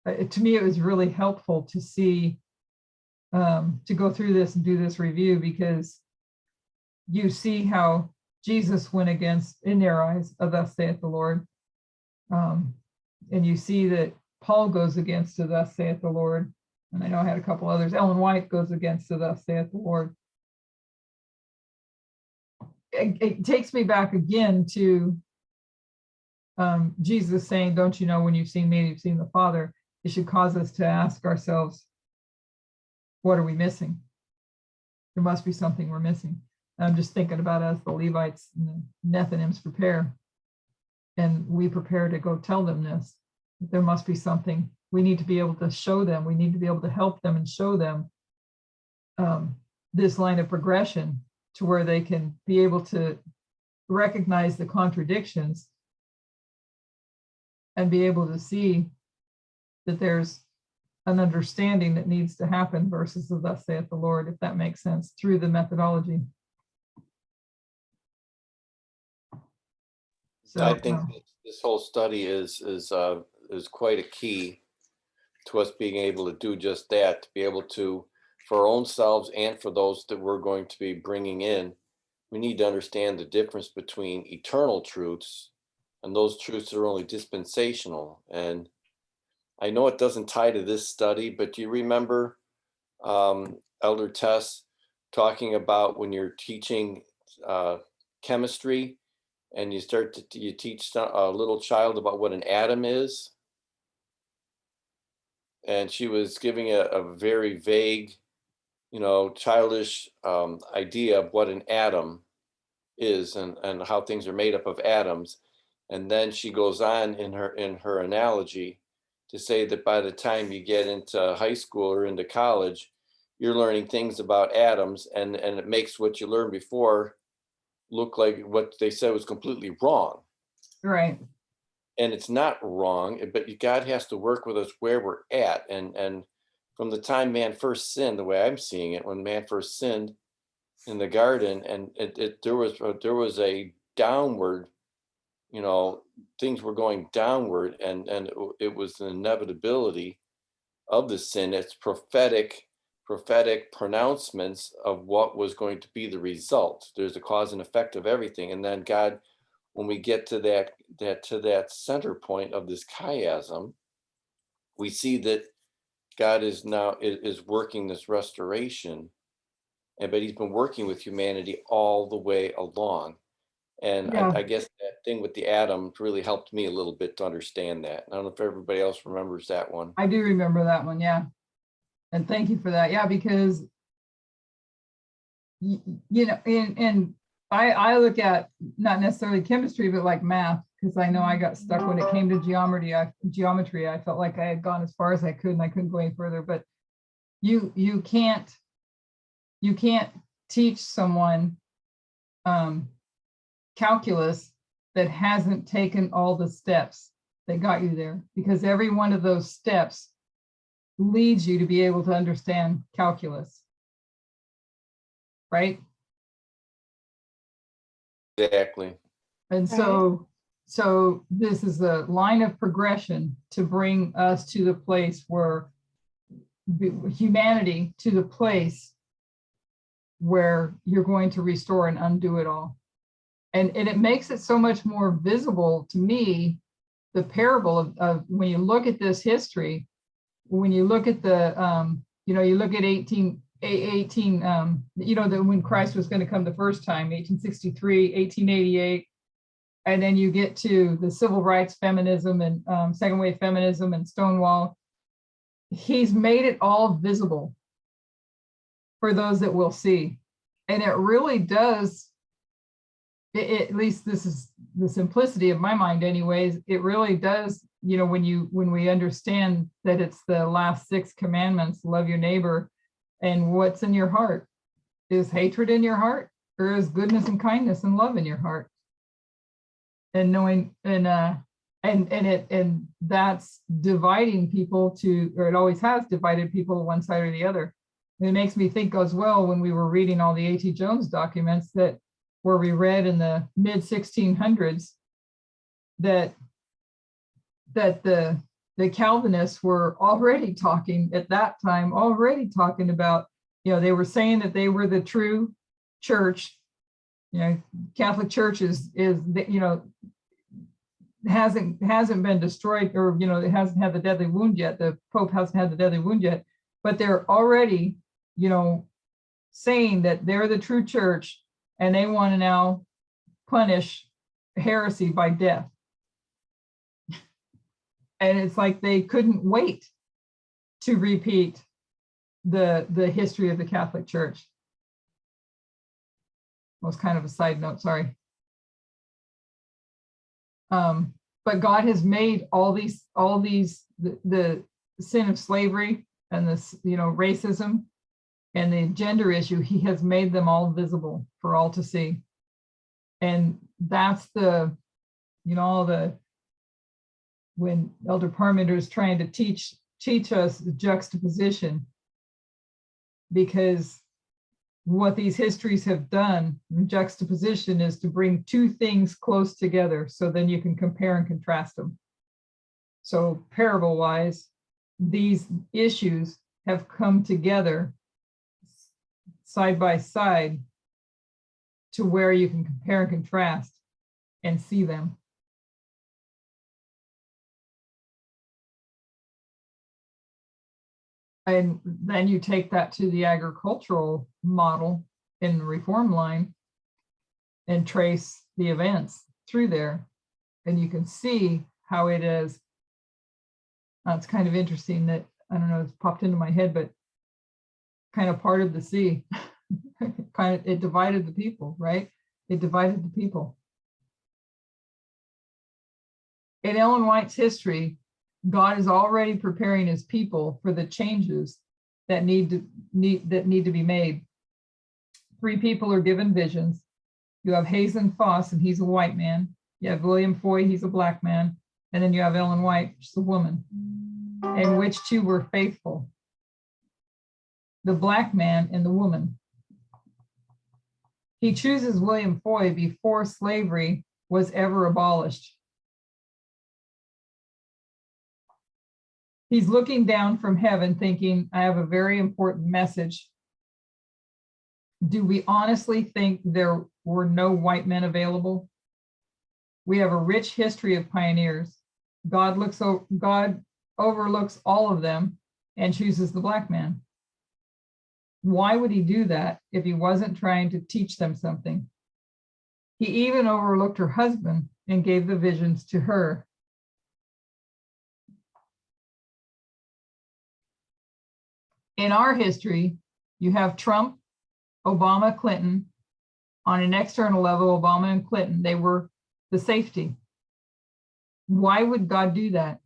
to me, it was really helpful to see, to go through this and do this review, because you see how Jesus went against, in their eyes, of thus saith the Lord. And you see that Paul goes against to thus saith the Lord. And I know I had a couple others. Ellen White goes against to thus saith the Lord. It takes me back again to Jesus saying, don't you know when you've seen me, you've seen the Father. It should cause us to ask ourselves, what are we missing? There must be something we're missing. I'm just thinking about as the Levites and the Nethinims prepare, and we prepare to go tell them this. There must be something. We need to be able to show them. We need to be able to help them and show them this line of progression to where they can be able to recognize the contradictions and be able to see that there's an understanding that needs to happen versus the thus saith the Lord, if that makes sense, through the methodology. So I think this whole study is quite a key to us being able to do just that, to be able to, for our own selves and for those that we're going to be bringing in, we need to understand the difference between eternal truths and those truths that are only dispensational. And I know it doesn't tie to this study, but do you remember Elder Tess talking about when you're teaching chemistry and you teach a little child about what an atom is? And she was giving a very vague, childish idea of what an atom is and how things are made up of atoms. And then she goes on in her analogy to say that by the time you get into high school or into college, you're learning things about atoms, and it makes what you learned before look like what they said was completely wrong. right. And it's not wrong, but God has to work with us where we're at. And from the time man first sinned, the way I'm seeing it, when man first sinned in the garden, and there was a downward, things were going downward, and it was an inevitability of the sin. It's prophetic pronouncements of what was going to be the result. There's a cause and effect of everything. And then God, when we get to that center point of this chiasm, we see that God is working this restoration, but he's been working with humanity all the way along. And Yeah. I guess that thing with the atom really helped me a little bit to understand that. I don't know if everybody else remembers that one. I do remember that one, yeah. And thank you for that. Yeah, because and I look at not necessarily chemistry, but like math, because I know I got stuck when it came to geometry. I felt like I had gone as far as I could and I couldn't go any further. But you can't teach someone calculus that hasn't taken all the steps that got you there, because every one of those steps leads you to be able to understand calculus, right? Exactly. And so this is a line of progression to bring us to the place where humanity, to the place where you're going to restore and undo it all. And it makes it so much more visible to me, the parable of when you look at this history, when you look at the, you look at 18, when Christ was going to come the first time, 1863, 1888, and then you get to the civil rights, feminism, and second wave feminism and Stonewall. He's made it all visible for those that will see. And it really does, at least this is the simplicity of my mind anyways, it really does, when we understand that it's the last 6 commandments, love your neighbor, and what's in your heart. Is hatred in your heart, or is goodness and kindness and love in your heart? And knowing, and that's dividing people to, or it always has divided people one side or the other. And it makes me think as well, when we were reading all the A.T. Jones documents that where we read in the mid 1600s that the Calvinists were already talking at that time, about, they were saying that they were the true church, You know, Catholic Church is you know, hasn't been destroyed, or you know, it hasn't had the deadly wound yet. The Pope hasn't had the deadly wound yet, but they're already, you know, saying that they're the true church, and they want to now punish heresy by death. And it's like they couldn't wait to repeat the history of the Catholic Church. Was kind of a side note, sorry. But God has made all these the sin of slavery and this, you know, racism and the gender issue, he has made them all visible for all to see. And that's the, you know, all the, when Elder Parmenter is trying to teach us juxtaposition, because what these histories have done, juxtaposition, is to bring two things close together so then you can compare and contrast them. So parable wise, these issues have come together side by side to where you can compare and contrast and see them. And then you take that to the agricultural model in the reform line and trace the events through there. And you can see how it is. It's kind of interesting that, I don't know, it's popped into my head, but kind of part of the sea. It divided the people, right? It divided the people. In Ellen White's history, God is already preparing his people for the changes that need to be made. 3 people are given visions. You have Hazen Foss, and he's a white man. You have William Foy, he's a black man. And then you have Ellen White, she's a woman. And which 2 were faithful? The black man and the woman. He chooses William Foy before slavery was ever abolished. He's looking down from heaven thinking, I have a very important message. Do we honestly think there were no white men available? We have a rich history of pioneers. God overlooks all of them and chooses the black man. Why would he do that if he wasn't trying to teach them something? He even overlooked her husband and gave the visions to her. In our history, you have Trump, Obama, Clinton. On an external level, Obama and Clinton, they were the safety. Why would God do that?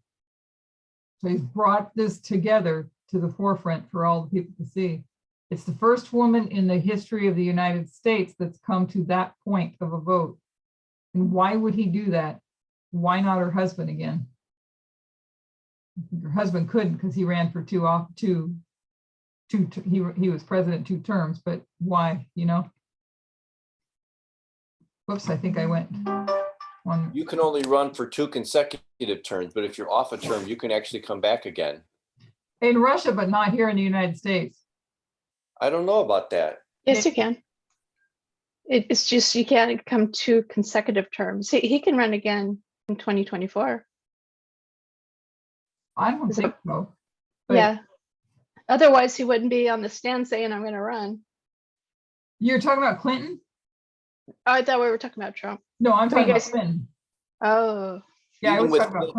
So he's brought this together to the forefront for all the people to see. It's the first woman in the history of the United States that's come to that point of a vote. And why would he do that? Why not her husband again? Her husband couldn't, because he ran for he was president 2 terms, but why, you know? Whoops, I think I went one. You can only run for 2 consecutive terms, but if you're off a term, you can actually come back again. In Russia, but not here in the United States. I don't know about that. Yes, you can. It's just you can't come 2 consecutive terms. He can run again in 2024. I don't think so. But Yeah. Otherwise, he wouldn't be on the stand saying, I'm going to run. you're talking about Clinton? Oh, I thought we were talking about Trump. No, I'm So talking you about guys- Clinton. Oh, Yeah, I Even was with talking about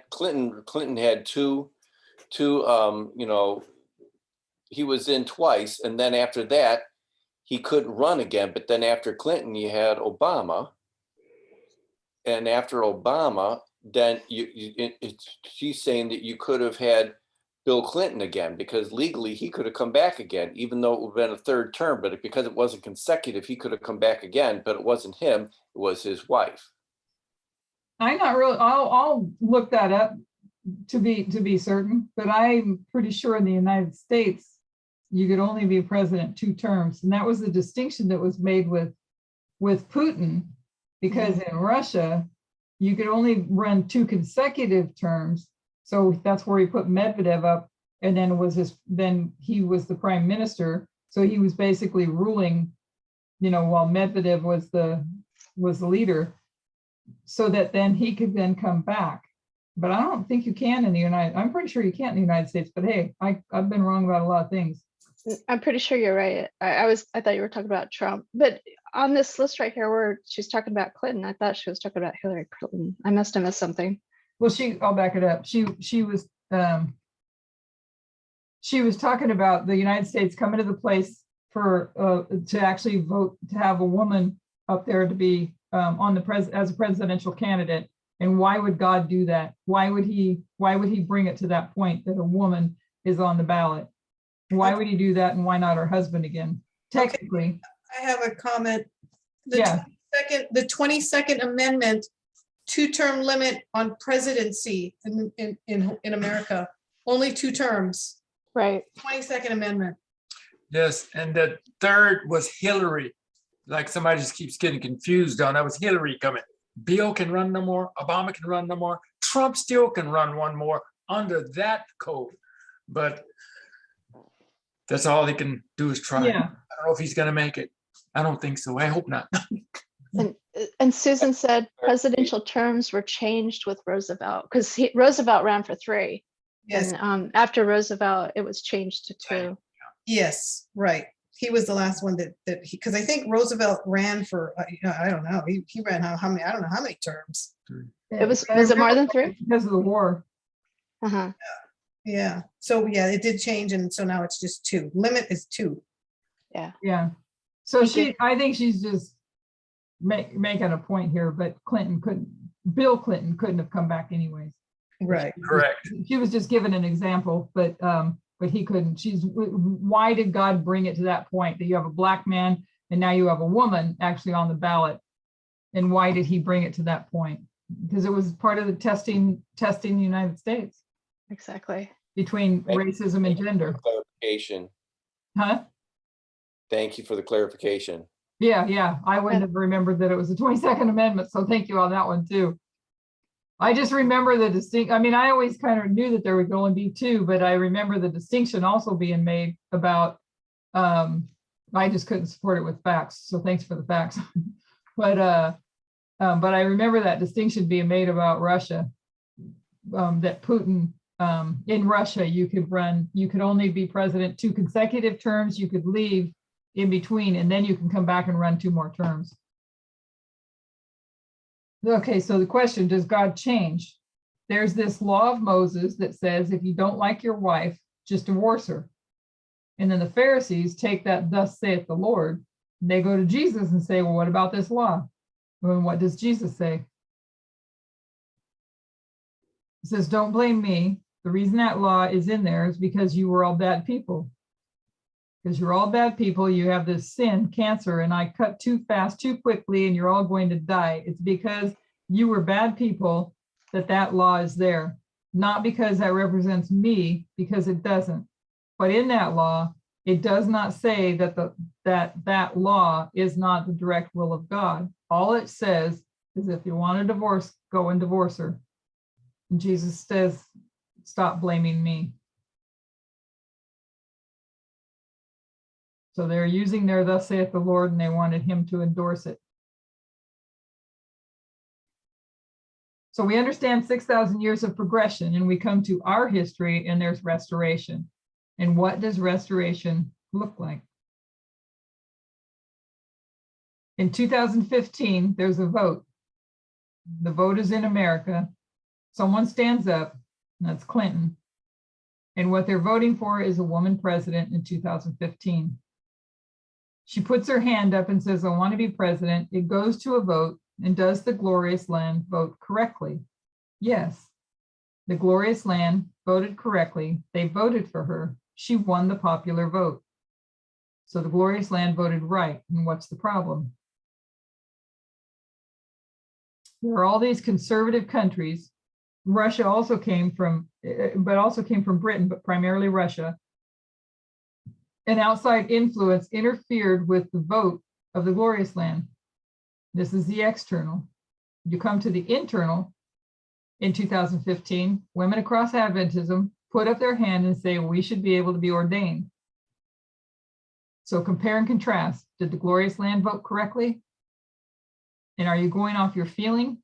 Clinton. Clinton had two, you know, he was in twice, and then after that, he couldn't run again. But then after Clinton, you had Obama, and after Obama, then she's saying that you could have had Bill Clinton again, because legally he could have come back again, even though it would have been a 3rd term. But because it wasn't consecutive, he could have come back again. But it wasn't him; it was his wife. I'm not really, I'll look that up to be certain, but I'm pretty sure in the United States, you could only be president 2 terms. And that was the distinction that was made with Putin, because in Russia, you could only run 2 consecutive terms. So that's where he put Medvedev up, and then then he was the prime minister. So he was basically ruling while Medvedev was the leader, so that then he could then come back. But I don't think you can in the I'm pretty sure you can't in the United States, but hey, I've been wrong about a lot of things. I'm pretty sure you're right. I thought you were talking about Trump, but on this list right here where she's talking about Clinton, I thought she was talking about Hillary Clinton. I must have missed something. Well, I'll back it up. She was talking about the United States coming to the place for to actually vote to have a woman up there to be as a presidential candidate. And why would God do that? Why would he bring it to that point that a woman is on the ballot? Why would he do that, and why not her husband again? Technically, I have a comment. The yeah. 22nd Amendment, 2-term limit on presidency in America, only 2 terms. Right. 22nd Amendment. Yes, and the third was Hillary. Like somebody just keeps getting confused on. That was Hillary coming. Bill can run no more. Obama can run no more. Trump still can run one more under that code, but that's all he can do is try. Yeah. I don't know if he's going to make it. I don't think so. I hope not. And Susan said presidential terms were changed with Roosevelt because Roosevelt ran for 3. Yes, And after Roosevelt, it was changed to 2. yes, right. He was the last one that because I think Roosevelt ran for, I don't know, he ran how many, I don't know how many terms. Was it more than 3? Because of the war. Uh-huh. Yeah, so yeah, it did change, and so now it's just 2. Limit is 2. Yeah. So Thank you. I think she's just making a point here, but Bill Clinton couldn't have come back anyways. Right. Correct. She was just given an example, but he couldn't. Why did God bring it to that point that you have a black man and now you have a woman actually on the ballot? And why did he bring it to that point? Because it was part of the testing the United States Exactly. between racism and gender. Clarification. Huh? Thank you for the clarification. Yeah. I wouldn't have remembered that it was the 22nd Amendment. So thank you on that one too. I just remember the distinct. I mean, I always kind of knew that there would only be 2, but I remember the distinction also being made about. I just couldn't support it with facts. So thanks for the facts. But I remember that distinction being made about Russia. That Putin in Russia, you could only be president 2 consecutive terms. You could leave in between, and then you can come back and run 2 more terms. Okay, so the question, does God change? There's this law of Moses that says if you don't like your wife, just divorce her. And then the Pharisees take that thus saith the Lord, and they go to Jesus and say, well, what about this law? Well, what does Jesus say? He says, don't blame me. The reason that law is in there is because you were all bad people. Because you're all bad people, you have this sin, cancer, and I cut too fast, too quickly, and you're all going to die. It's because you were bad people that law is there. Not because that represents me, because it doesn't. But in that law, it does not say that law is not the direct will of God. All it says is if you want a divorce, go and divorce her. And Jesus says, stop blaming me. So they're using their thus saith the Lord, and they wanted him to endorse it. So we understand 6,000 years of progression, and we come to our history, and there's restoration. And what does restoration look like? In 2015, there's a vote. The vote is in America. Someone stands up, and that's Clinton. And what they're voting for is a woman president in 2015. She puts her hand up and says, I want to be president. It goes to a vote, and does the glorious land vote correctly? Yes, the glorious land voted correctly. They voted for her. She won the popular vote. So the glorious land voted right. And what's the problem? There are all these conservative countries. Russia also came from, Britain, but primarily Russia. An outside influence interfered with the vote of the glorious land. This is the external. You come to the internal. In 2015, women across Adventism put up their hand and say, we should be able to be ordained. So compare and contrast. Did the glorious land vote correctly? And are you going off your feeling,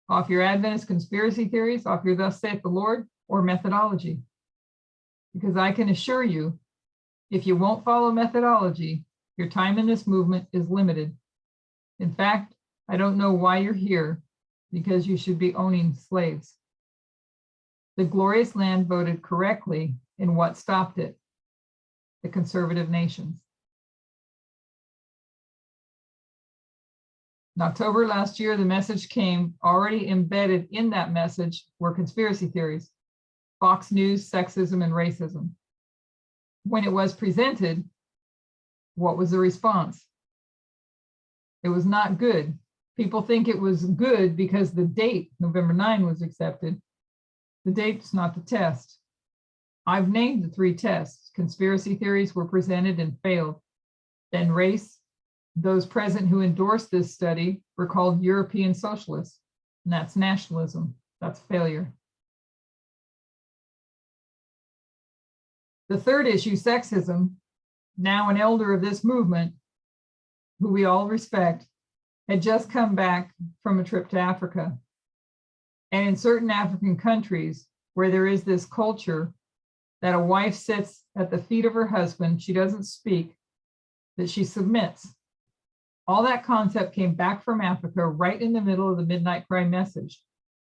off your Adventist conspiracy theories, off your thus saith the Lord, or methodology? Because I can assure you, if you won't follow methodology, your time in this movement is limited. In fact, I don't know why you're here, because you should be owning slaves. The glorious land voted correctly in what stopped it: the conservative nations. In October last year, the message came. Already embedded in that message were conspiracy theories, Fox News, sexism, and racism. When it was presented, what was the response? It was not good. People think it was good because the date, November 9, was accepted. The date's not the test. I've named the 3 tests. Conspiracy theories were presented and failed. Then race. Those present who endorsed this study were called European socialists, and that's nationalism. That's failure. The third issue, sexism, now an elder of this movement, who we all respect, had just come back from a trip to Africa. And in certain African countries where there is this culture that a wife sits at the feet of her husband, she doesn't speak, that she submits. All that concept came back from Africa right in the middle of the Midnight Cry message.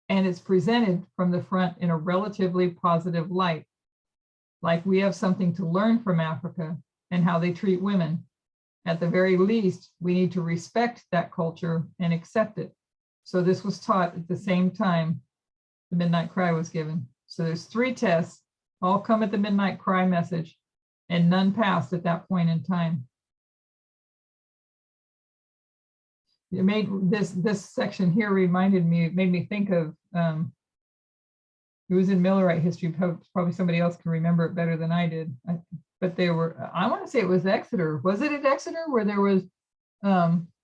And it's presented from the front in a relatively positive light. Like we have something to learn from Africa and how they treat women. At the very least, we need to respect that culture and accept it. So this was taught at the same time the Midnight Cry was given. So there's 3 tests, all come at the Midnight Cry message, and none passed at that point in time. It made this section here reminded me, it made me think of, it was in Millerite history, probably somebody else can remember it better than I did. But there were, I want to say it was Exeter. Was it at Exeter where there was,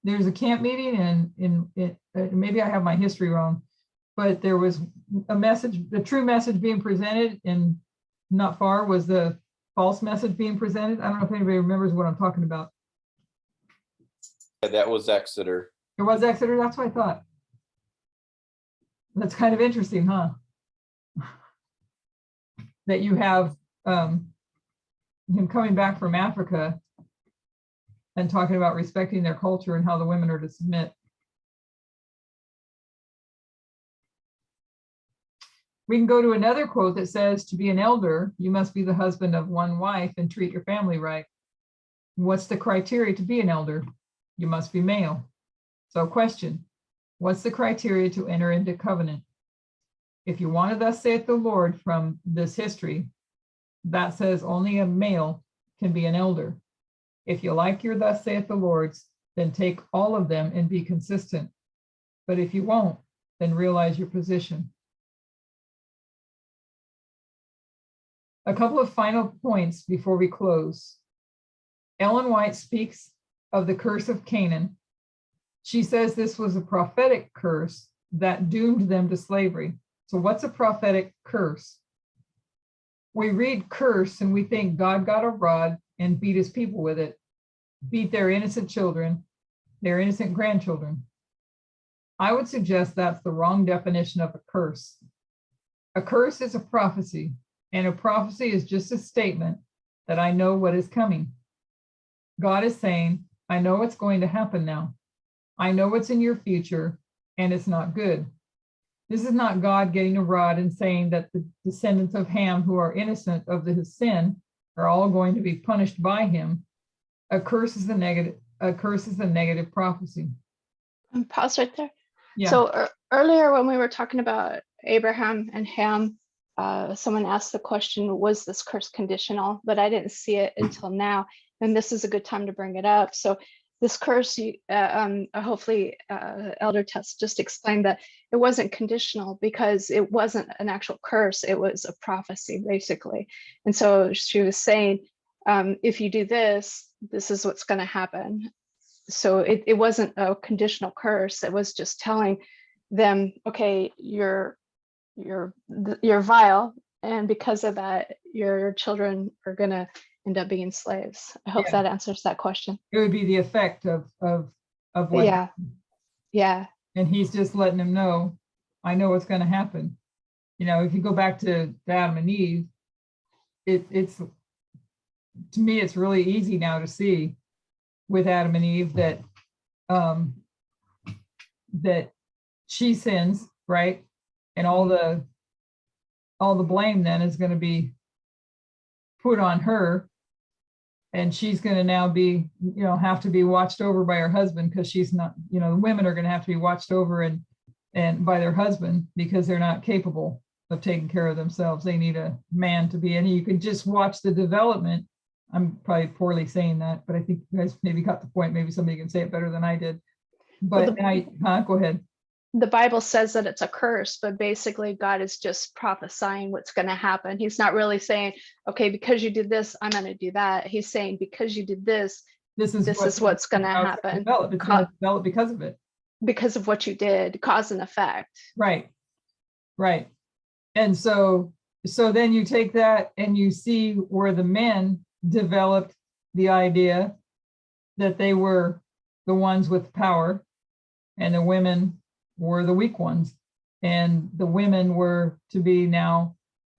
there's a camp meeting and maybe I have my history wrong, but there was a message, the true message being presented, and not far was the false message being presented. I don't know if anybody remembers what I'm talking about. Yeah, that was Exeter. It was Exeter, that's what I thought. That's kind of interesting, huh? That you have him coming back from Africa and talking about respecting their culture and how the women are to submit. We can go to another quote that says, to be an elder, you must be the husband of one wife and treat your family right. What's the criteria to be an elder? You must be male. So question, what's the criteria to enter into covenant? If you want to thus saith the Lord from this history, that says only a male can be an elder. If you like your thus saith the Lord's, then take all of them and be consistent. But if you won't, then realize your position. A couple of final points before we close. Ellen White speaks of the curse of Kanan. She says this was a prophetic curse that doomed them to slavery. So what's a prophetic curse? We read curse and we think God got a rod and beat his people with it, beat their innocent children, their innocent grandchildren. I would suggest that's the wrong definition of a curse. A curse is a prophecy, and a prophecy is just a statement that I know what is coming. God is saying, I know what's going to happen now. I know what's in your future, and it's not good. This is not God getting a rod and saying that the descendants of Ham who are innocent of his sin are all going to be punished by him. A curse is a negative prophecy. Pause right there. Yeah. So earlier when we were talking about Abraham and Ham, someone asked the question, was this curse conditional? But I didn't see it until now. And this is a good time to bring it up. So this curse, hopefully Elder Tess just explained that it wasn't conditional because it wasn't an actual curse. It was a prophecy, basically. And so she was saying, if you do this, this is what's going to happen. So it wasn't a conditional curse. It was just telling them, okay, you're vile, and because of that, your children are going to end up being slaves. I hope Yeah. that answers that question. It would be the effect of what. Yeah. Yeah. And he's just letting him know, I know what's going to happen. You know, if you go back to Adam and Eve, it's to me, it's really easy now to see with Adam and Eve that that she sins, right? And all the blame then is going to be put on her. And she's going to now be, you know, have to be watched over by her husband, because she's not, you know, the women are going to have to be watched over and by their husband, because they're not capable of taking care of themselves. They need a man to be, and you can just watch the development. I'm probably poorly saying that, but I think you guys maybe got the point. Maybe somebody can say it better than I did. But go ahead. The Bible says that it's a curse, but basically God is just prophesying what's going to happen. He's not really saying, okay, because you did this, I'm going to do that. He's saying, because you did this, this is what's going to happen. It's going to develop because of it. Because of what you did, cause and effect. Right. Right. And so then you take that and you see where the men developed the idea that they were the ones with power and the women were the weak ones, and the women were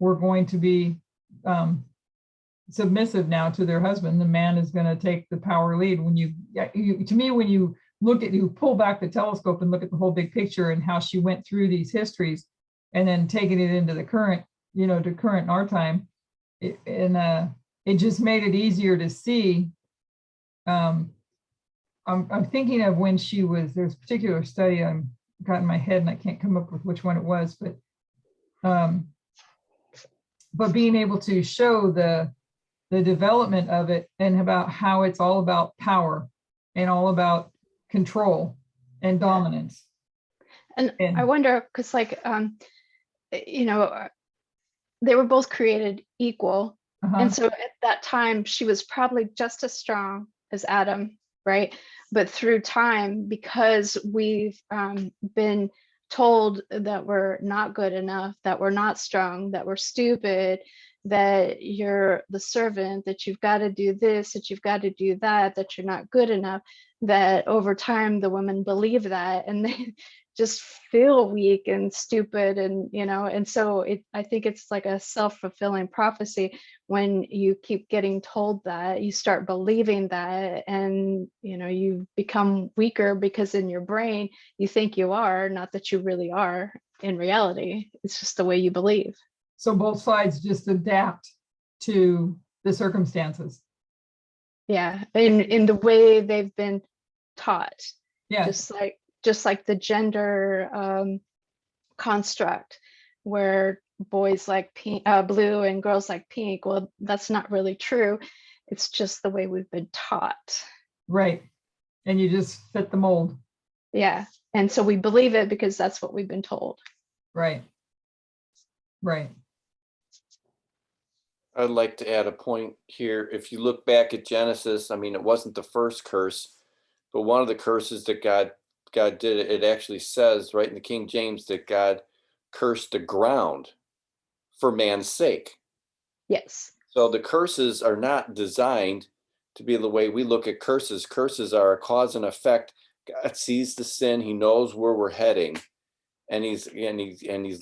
going to be submissive now to their husband. The man is going to take the power lead. When you pull back the telescope and look at the whole big picture and how she went through these histories and then taking it into the current, you know, to current in our time, it just made it easier to see. I'm thinking of when there's a particular study I'm got in my head and I can't come up with which one it was, but being able to show the development of it and about how it's all about power and all about control and dominance. And I wonder, because you know, they were both created equal. And so at that time, she was probably just as strong as Adam, right? But through time, because we've been told that we're not good enough, that we're not strong, that we're stupid, that you're the servant, that you've got to do this, that you've got to do that, that you're not good enough, that over time the women believe that and they just feel weak and stupid, and you know, and so I think it's like a self-fulfilling prophecy. When you keep getting told that, you start believing that, and you know, you become weaker because in your brain you think you are, not that you really are in reality. It's just the way you believe. So both sides just adapt to the circumstances. Yeah, in the way they've been taught. Yeah. Just like the gender construct, where boys like pink, blue and girls like pink. Well, that's not really true. It's just the way we've been taught. Right. And you just fit the mold. Yeah. And so we believe it because that's what we've been told. Right. Right. I'd like to add a point here. If you look back at Genesis, I mean, it wasn't the first curse, but one of the curses that God did, it actually says right in the King James that God cursed the ground for man's sake. Yes. So the curses are not designed to be the way we look at curses. Curses are a cause and effect. God sees the sin. He knows where we're heading, and he's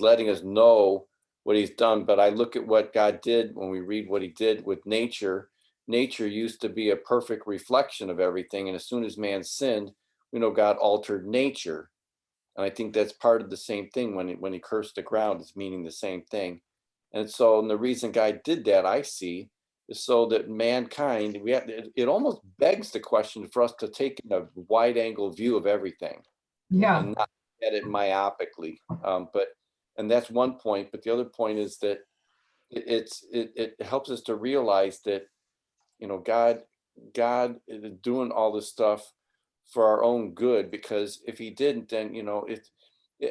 letting us know what he's done. But I look at what God did when we read what he did with nature. Nature used to be a perfect reflection of everything, and as soon as man sinned, we know God altered nature. And I think that's part of the same thing. When he cursed the ground, it's meaning the same thing. And so, and the reason God did that, I see, is so that mankind, it almost begs the question for us to take a wide angle view of everything. Yeah. And not at it myopically. And that's one point. But the other point is that it helps us to realize that, you know, God is doing all this stuff for our own good, because if he didn't, then, you know,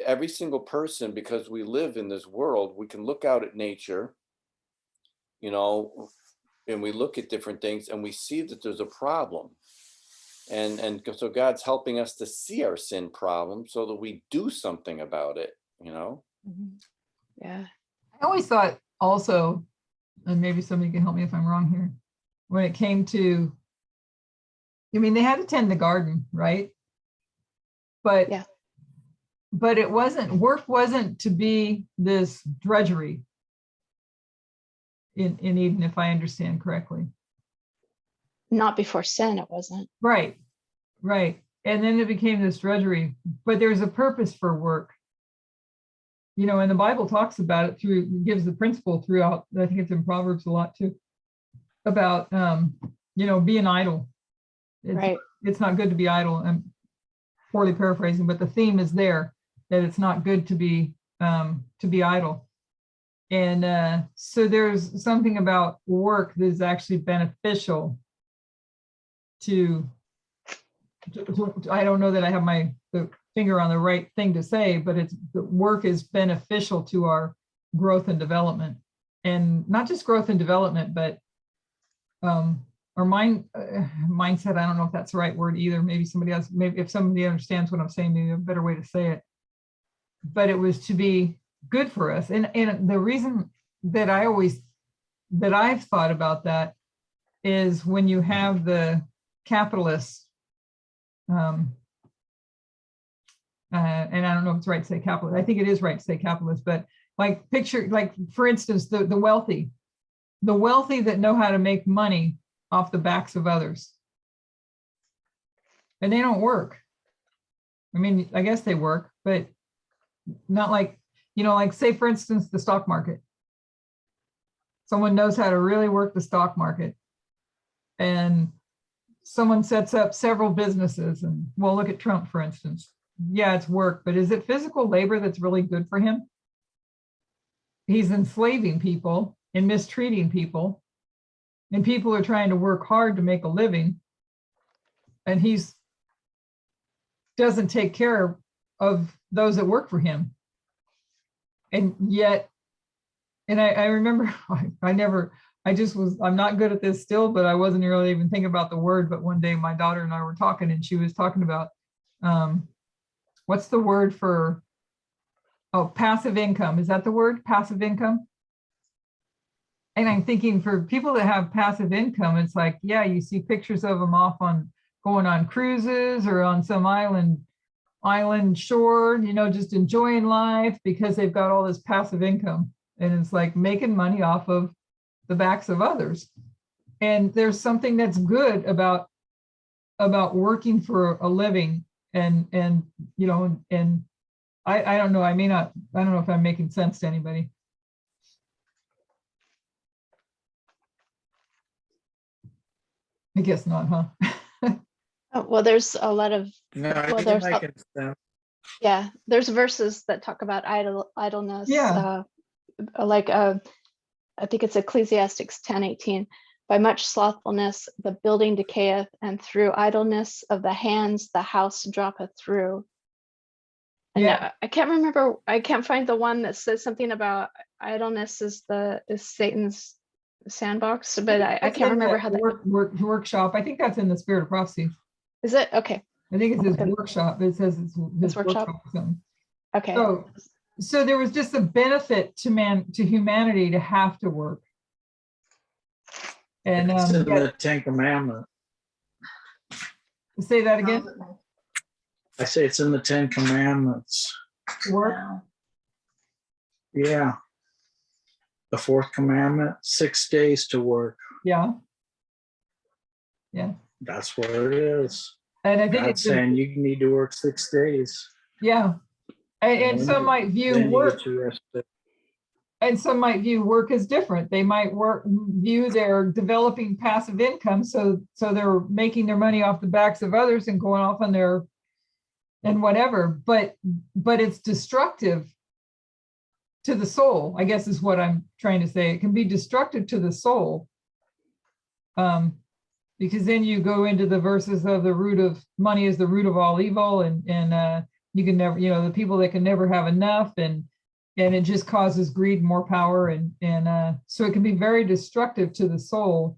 every single person, because we live in this world, we can look out at nature, you know, and we look at different things and we see that there's a problem. And so God's helping us to see our sin problem so that we do something about it, you know? Yeah. I always thought also, and maybe somebody can help me if I'm wrong here, when it came to, I mean, they had to tend the garden, right? But Yeah. but it wasn't, work wasn't to be this drudgery in Eden, if I understand correctly. Not before sin, it wasn't. Right, right. And then it became this drudgery, but there's a purpose for work. You know, and the Bible talks about it through, gives the principle throughout, I think it's in Proverbs a lot too, about, you know, being idle. Right. It's not good to be idle. I'm poorly paraphrasing, but the theme is there, that it's not good to be idle. And so there's something about work that is actually beneficial to I don't know that I have the finger on the right thing to say, but the work is beneficial to our growth and development, and not just growth and development, but our mindset. I don't know if that's the right word either. Maybe somebody else, maybe if somebody understands what I'm saying, maybe a better way to say it. But it was to be good for us. And the reason that I've thought about that is when you have the capitalists, and I don't know if it's right to say capitalist. I think it is right to say capitalist, but like for instance, the wealthy that know how to make money off the backs of others. And they don't work. I mean, I guess they work, but not like, you know, like say for instance, the stock market. Someone knows how to really work the stock market, and someone sets up several businesses, and well, look at Trump, for instance. Yeah, it's work, but is it physical labor that's really good for him? He's enslaving people and mistreating people, and people are trying to work hard to make a living, and he's doesn't take care of those that work for him. And yet, and I remember I'm not good at this still, but I wasn't really even thinking about the word. But one day my daughter and I were talking, and she was talking about, what's the word for, passive income. Is that the word, passive income? And I'm thinking for people that have passive income, it's like, yeah, you see pictures of them going on cruises or on some island shore, you know, just enjoying life because they've got all this passive income. And it's like making money off of the backs of others. And there's something that's good about working for a living, and you know, and I don't know, I don't know if I'm making sense to anybody. I guess not, huh? Oh, well, there's a lot of, No, well, you're making sense. yeah, there's verses that talk about idleness. Yeah. I think it's Ecclesiastes 10:18. By much slothfulness, the building decayeth, and through idleness of the hands, the house droppeth through. And Yeah. I can't remember, I can't find the one that says something about idleness is Satan's sandbox, but I can't remember how that workshop. I think that's in the Spirit of Prophecy. is it. Okay. I think it's his Okay. workshop. It says it's his workshop or something. Okay. So there was just a benefit to humanity to have to work. And It's in the Ten Commandments. say that again. I say it's in the Ten Commandments. Work. Yeah. The fourth commandment, 6 days to work. Yeah. Yeah. That's what it is. And I think God's it's saying you need to work 6 days. yeah. And some might view Then you work. get your rest day. And some might view work as different. They might view their developing passive income, so they're making their money off the backs of others and going off on their and whatever. But it's destructive to the soul, I guess is what I'm trying to say. It can be destructive to the soul, because then you go into the verses of the root of money is the root of all evil, and you can never, you know, the people that can never have enough, and it just causes greed, more power, and so it can be very destructive to the soul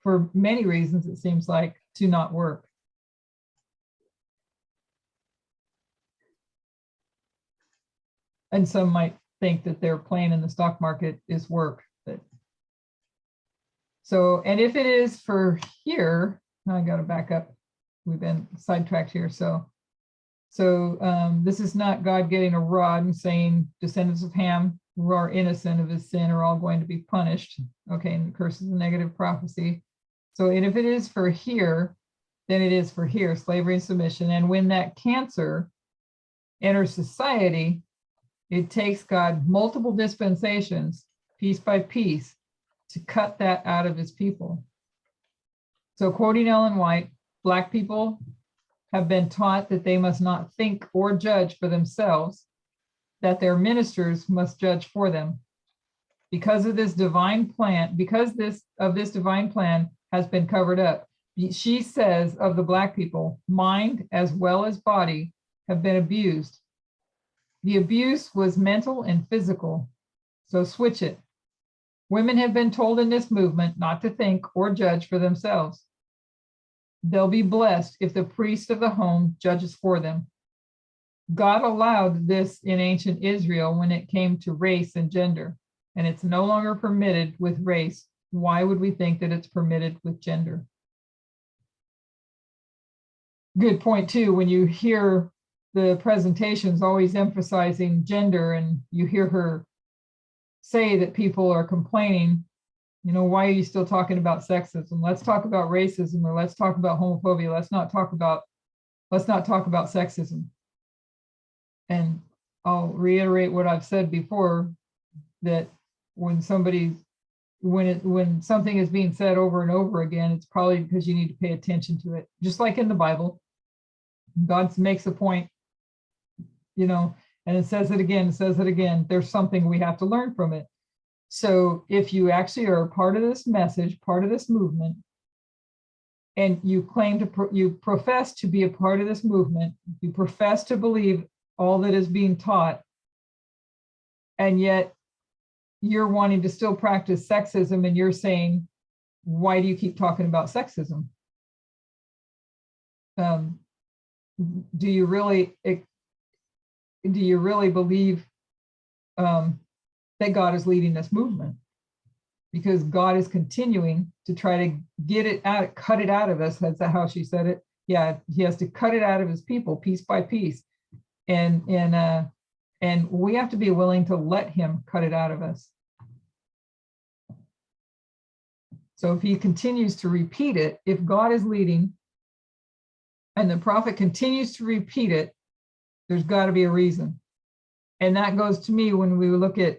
for many reasons, it seems like, to not work. And some might think that they're playing in the stock market is work, but So, and if it is for here, I got to back up. We've been sidetracked here. So this is not God getting a rod and saying descendants of Ham who are innocent of his sin are all going to be punished. Okay, and the curse is a negative prophecy. So, and if it is for here, then it is for here, slavery and submission. And when that cancer enters society, it takes God multiple dispensations, piece by piece, to cut that out of his people. So quoting Ellen White, Black people have been taught that they must not think or judge for themselves, that their ministers must judge for them. Because of this divine plan, this divine plan has been covered up. She says of the Black people, mind as well as body have been abused. The abuse was mental and physical. So switch it. Women have been told in this movement not to think or judge for themselves. They'll be blessed if the priest of the home judges for them. God allowed this in ancient Israel when it came to race and gender, and it's no longer permitted with race. Why would we think that it's permitted with gender? Good point too, when you hear the presentations always emphasizing gender and you hear her say that people are complaining, you know, why are you still talking about sexism? Let's talk about racism, or let's talk about homophobia. Let's not talk about sexism. And I'll reiterate what I've said before, that when something is being said over and over again, it's probably because you need to pay attention to it. Just like in the Bible, God makes a point, you know, and it says it again, there's something we have to learn from it. So if you actually are a part of this message, part of this movement, and you you profess to be a part of this movement, you profess to believe all that is being taught, and yet you're wanting to still practice sexism, and you're saying, why do you keep talking about sexism? Do you really believe that God is leading this movement? Because God is continuing to try to get it out, cut it out of us. That's how she said it. Yeah, he has to cut it out of his people piece by piece. And we have to be willing to let him cut it out of us. So if he continues to repeat it, if God is leading and the prophet continues to repeat it, there's got to be a reason. And that goes to me when we look at,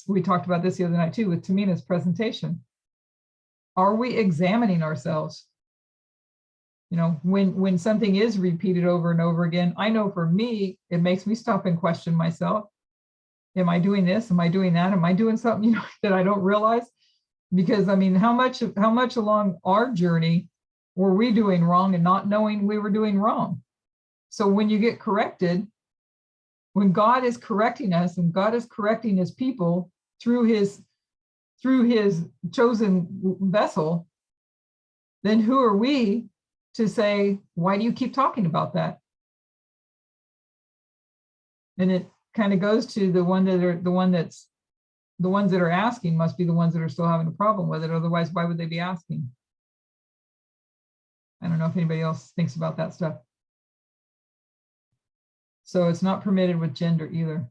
we talked about this the other night too with Tamina's presentation. Are we examining ourselves? You know, when something is repeated over and over again, I know for me, it makes me stop and question myself. Am I doing this? Am I doing that? Am I doing something, you know, that I don't realize? Because I mean, how much along our journey were we doing wrong and not knowing we were doing wrong? So when you get corrected, when God is correcting us and God is correcting his people through his chosen vessel, then who are we to say, why do you keep talking about that? And it kind of goes to the ones that are asking must be the ones that are still having a problem with it. Otherwise, why would they be asking? I don't know if anybody else thinks about that stuff. So it's not permitted with gender either.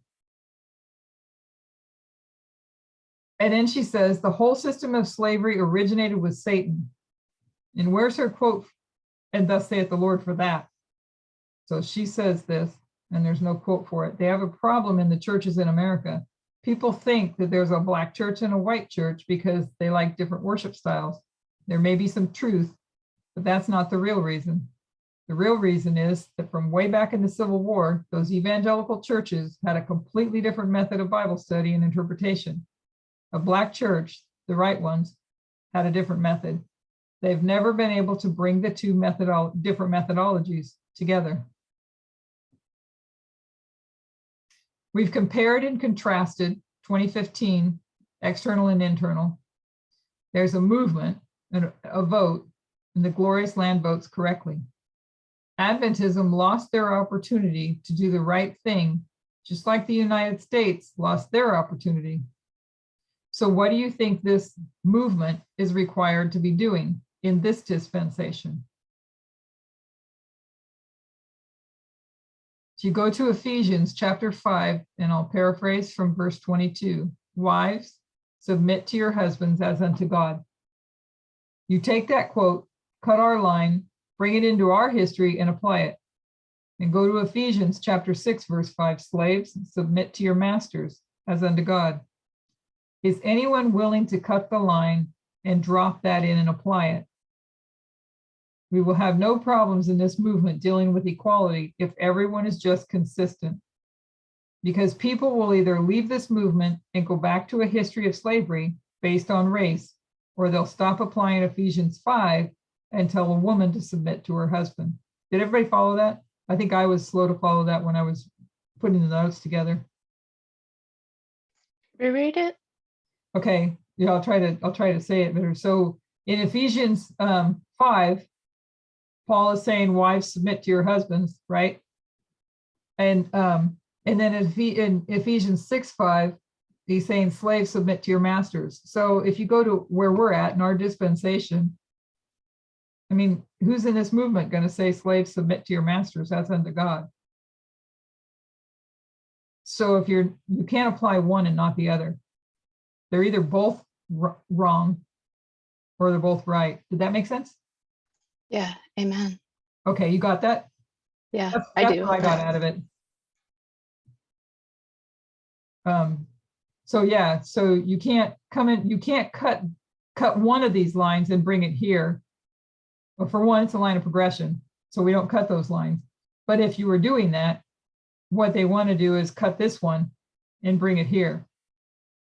And then she says, the whole system of slavery originated with Satan. And where's her quote, and thus saith the Lord, for that? So she says this, and there's no quote for it. They have a problem in the churches in America. People think that there's a black church and a white church because they like different worship styles. There may be some truth, but that's not the real reason. The real reason is that from way back in the Civil War, those evangelical churches had a completely different method of Bible study and interpretation. A black church, the right ones, had a different method. They've never been able to bring the two different methodologies together. We've compared and contrasted 2015, external and internal. There's a movement and a vote, and the glorious land votes correctly. Adventism lost their opportunity to do the right thing, just like the United States lost their opportunity. So what do you think this movement is required to be doing in this dispensation? So you go to Ephesians chapter 5, and I'll paraphrase from verse 22. Wives, submit to your husbands as unto God. You take that quote, cut our line, bring it into our history and apply it. And go to Ephesians chapter 6, verse 5. Slaves, submit to your masters as unto God. Is anyone willing to cut the line and drop that in and apply it? We will have no problems in this movement dealing with equality if everyone is just consistent. Because people will either leave this movement and go back to a history of slavery based on race, or they'll stop applying Ephesians 5 and tell a woman to submit to her husband. Did everybody follow that? I think I was slow to follow that when I was putting the notes together. Reread it. Okay, yeah, I'll try to say it better. So in Ephesians 5, Paul is saying, wives, submit to your husbands, right? And then in Ephesians 6:5, he's saying, slaves, submit to your masters. So if you go to where we're at in our dispensation, I mean, who's in this movement going to say, slaves, submit to your masters as unto God? So if you can't apply one and not the other. They're either both wrong or they're both right. Did that make sense? Yeah, amen. Okay, you got that? Yeah, That's I do. what I got out of it. So yeah, so you can't come in, you can't cut one of these lines and bring it here. Well, for one, it's a line of progression, so we don't cut those lines. But if you were doing that, what they want to do is cut this one and bring it here.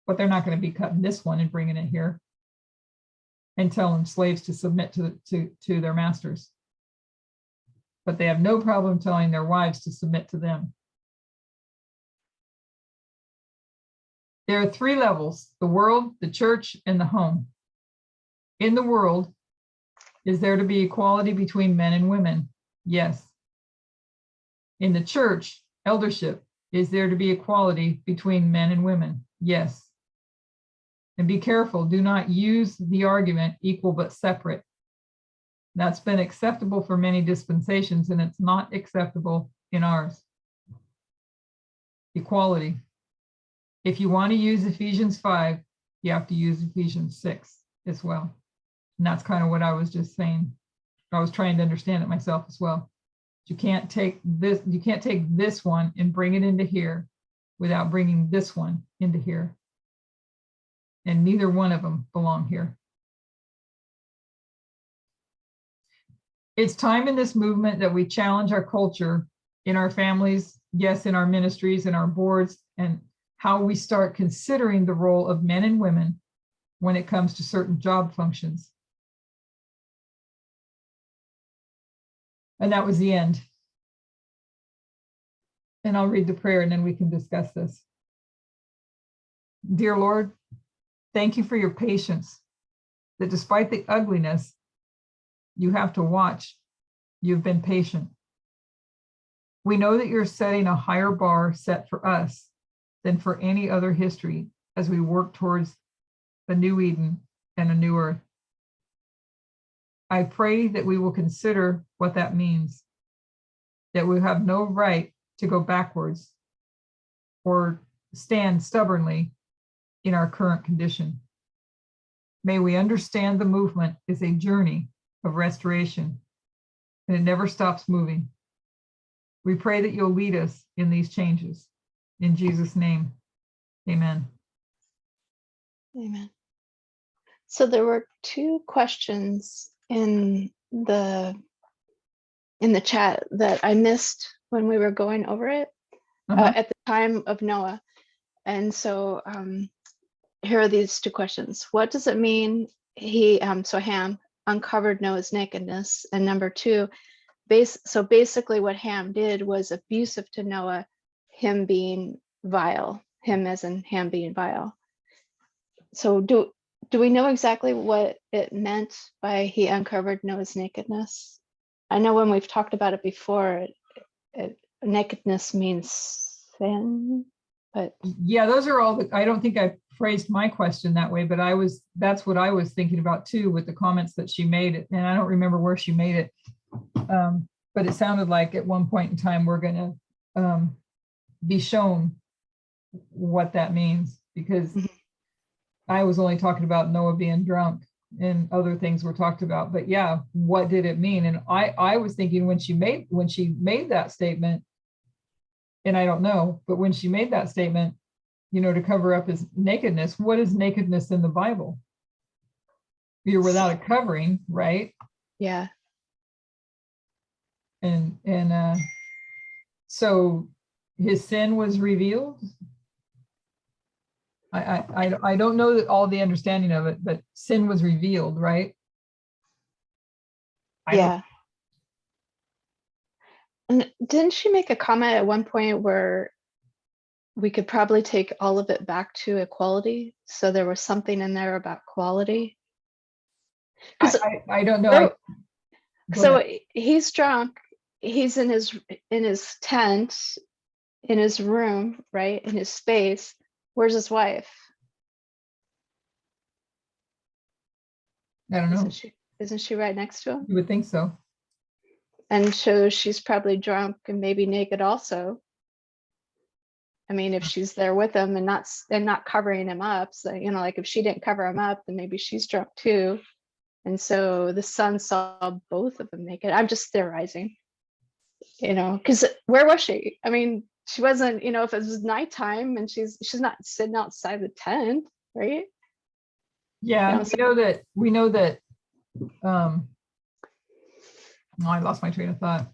But they're not going to be cutting this one and bringing it here and telling slaves to submit to their masters. But they have no problem telling their wives to submit to them. There are three levels: the world, the church, and the home. In the world, is there to be equality between men and women? Yes. In the church, eldership, is there to be equality between men and women? Yes. And be careful, do not use the argument equal but separate. That's been acceptable for many dispensations, and it's not acceptable in ours. Equality. If you want to use Ephesians 5, you have to use Ephesians 6 as well. And that's kind of what I was just saying. I was trying to understand it myself as well. You can't take this one and bring it into here without bringing this one into here. And neither one of them belong here. It's time in this movement that we challenge our culture in our families, yes, in our ministries, in our boards, and how we start considering the role of men and women when it comes to certain job functions. And that was the end. And I'll read the prayer and then we can discuss this. Dear Lord, thank you for your patience, that despite the ugliness you have to watch, you've been patient. We know that you're setting a higher bar set for us than for any other history as we work towards a new Eden and a new earth. I pray that we will consider what that means, that we have no right to go backwards or stand stubbornly in our current condition. May we understand the movement is a journey of restoration, and it never stops moving. We pray that you'll lead us in these changes. In Jesus' name, amen. Amen. So there were two questions in the chat that I missed when we were going over it at the time of Noah. And so here are these two questions. What does it mean so Ham uncovered Noah's nakedness? And number two, so basically what Ham did was abusive to Noah, him being vile, him as in Ham being vile. So do we know exactly what it meant by he uncovered Noah's nakedness? I know when we've talked about it before, nakedness means sin, but yeah, those are all I don't think I phrased my question that way, but that's what I was thinking about too, with the comments that she made. And I don't remember where she made it. But it sounded like at one point in time, we're going to be shown what that means, because I was only talking about Noah being drunk and other things were talked about. But yeah, what did it mean? And I was thinking when she made that statement, and I don't know, but when she made that statement, to cover up his nakedness, what is nakedness in the Bible? You're without a covering, right? Yeah. And so his sin was revealed. I don't know that all the understanding of it, but sin was revealed, right? Yeah. And didn't she make a comment at one point where we could probably take all of it back to equality? So there was something in there about quality. I don't know. So he's drunk. He's in his tent, in his room, right? In his space. Where's his wife? I don't know. Isn't she right next to him? You would think so. And so she's probably drunk and maybe naked also. I mean, if she's there with him and not covering him up, so like if she didn't cover him up, then maybe she's drunk too. And so the son saw both of them naked. I'm just theorizing, because where was she? I mean, she wasn't, if it was nighttime and she's not sitting outside the tent, right? Yeah, we know that I lost my train of thought.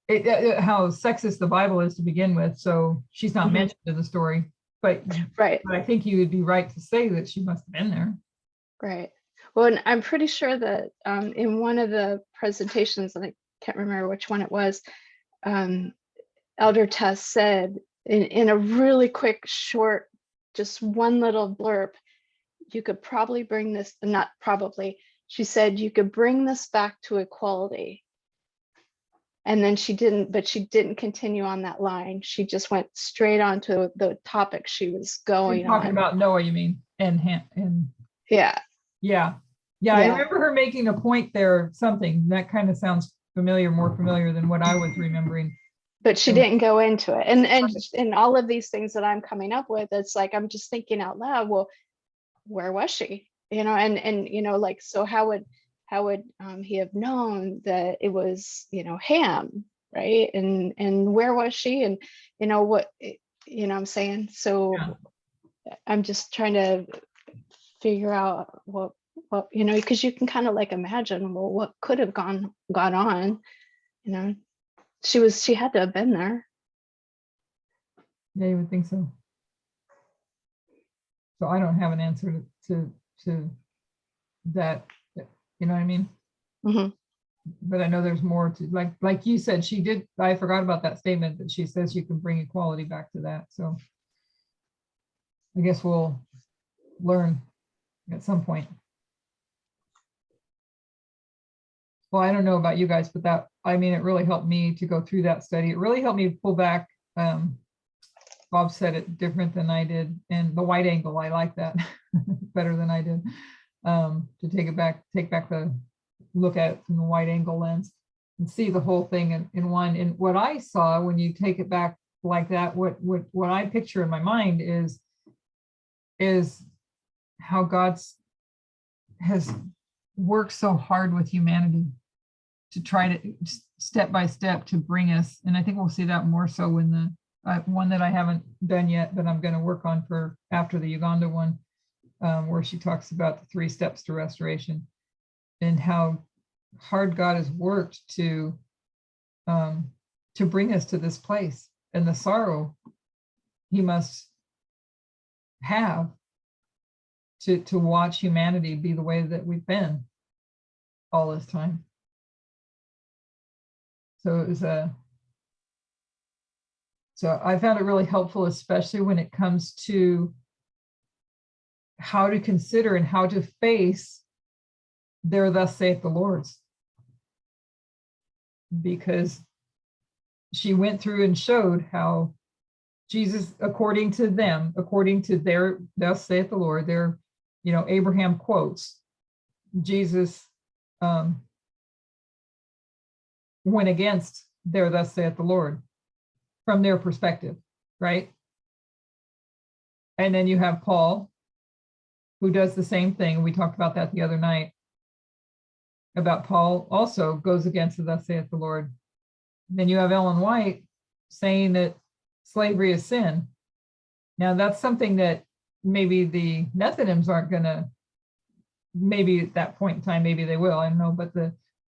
How sexist the Bible is to begin with, so she's not mentioned in the story. But right. But I think you would be right to say that she must have been there. Right. Well, and I'm pretty sure that in one of the presentations, and I can't remember which one it was, Elder Tess said in a really quick, short, just one little blurb, you could probably bring this, not probably, she said you could bring this back to equality. And then she didn't continue on that line. She just went straight on to the topic she was going You're talking on. about Noah, you mean? And yeah. I remember her making a point there, something that kind of sounds familiar, more familiar than what I was remembering. But she didn't go into it. And all of these things that I'm coming up with, it's like I'm just thinking out loud, well, where was she? Like, so how would he have known that it was, Ham, right? And where was she? And what I'm saying? So I'm just trying to figure out what because you can kind of like imagine, well, what could have gone on, she had to have been there. Yeah, you would think so. So I don't have an answer to that, you know what I mean? Mm-hmm. But I know there's more to, like you said, she did, I forgot about that statement that she says you can bring equality back to that. So I guess we'll learn at some point. Well, I don't know about you guys, but it really helped me to go through that study. It really helped me pull back. Bob said it different than I did. And the wide angle, I like that better than I did. To take back the look at it from the wide angle lens and see the whole thing in one. And what I saw when you take it back like that, what I picture in my mind is how God has worked so hard with humanity to try to step by step to bring us. And I think we'll see that more so in the one that I haven't done yet, but I'm going to work on for after the Uganda one, where she talks about the 3 steps to restoration and how hard God has worked to bring us to this place, and the sorrow he must have to watch humanity be the way that we've been all this time. So it was so I found it really helpful, especially when it comes to how to consider and how to face there thus saith the Lord's, because she went through and showed how Jesus, according to them, according to their, thus saith the Lord, their, Abraham quotes, Jesus went against their thus saith the Lord from their perspective, right? And then you have Paul, who does the same thing. We talked about that the other night, about Paul also goes against the thus saith the Lord. Then you have Ellen White saying that slavery is sin. Now that's something that maybe the Methodists aren't gonna, maybe at that point in time, maybe they will, I don't know, but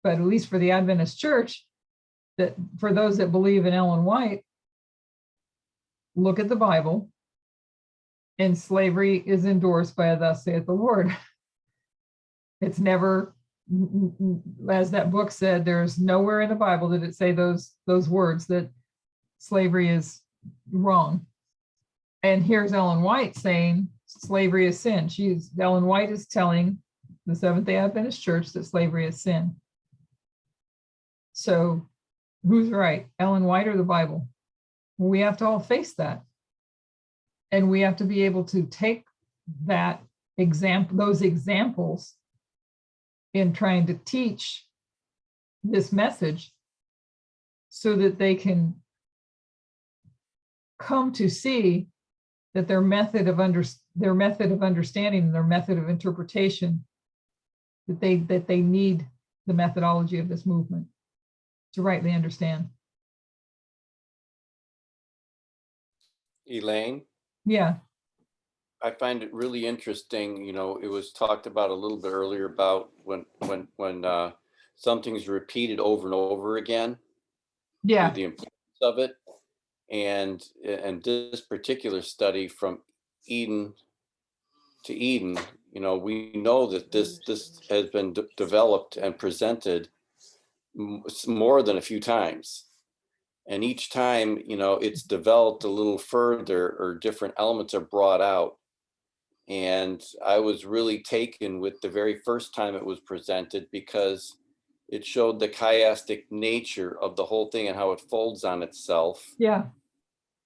at least for the Adventist church, that for those that believe in Ellen White, look at the Bible, and slavery is endorsed by a thus saith the Lord. It's never, as that book said, there's nowhere in the Bible that it say those words that slavery is wrong. And here's Ellen White saying slavery is sin. Ellen White is telling the Seventh-day Adventist Church that slavery is sin. So who's right, Ellen White or the Bible? We have to all face that. And we have to be able to take that those examples in trying to teach this message so that they can come to see that their method of understanding and their method of interpretation, that they need the methodology of this movement to rightly understand. Elaine? Yeah. I find it really interesting, it was talked about a little bit earlier about when something's repeated over and over again. Yeah. The importance of it. And this particular study from Eden to Eden, we know that this has been developed and presented more than a few times. And each time, it's developed a little further, or different elements are brought out. And I was really taken with the very first time it was presented, because it showed the chiastic nature of the whole thing and how it folds on itself. Yeah.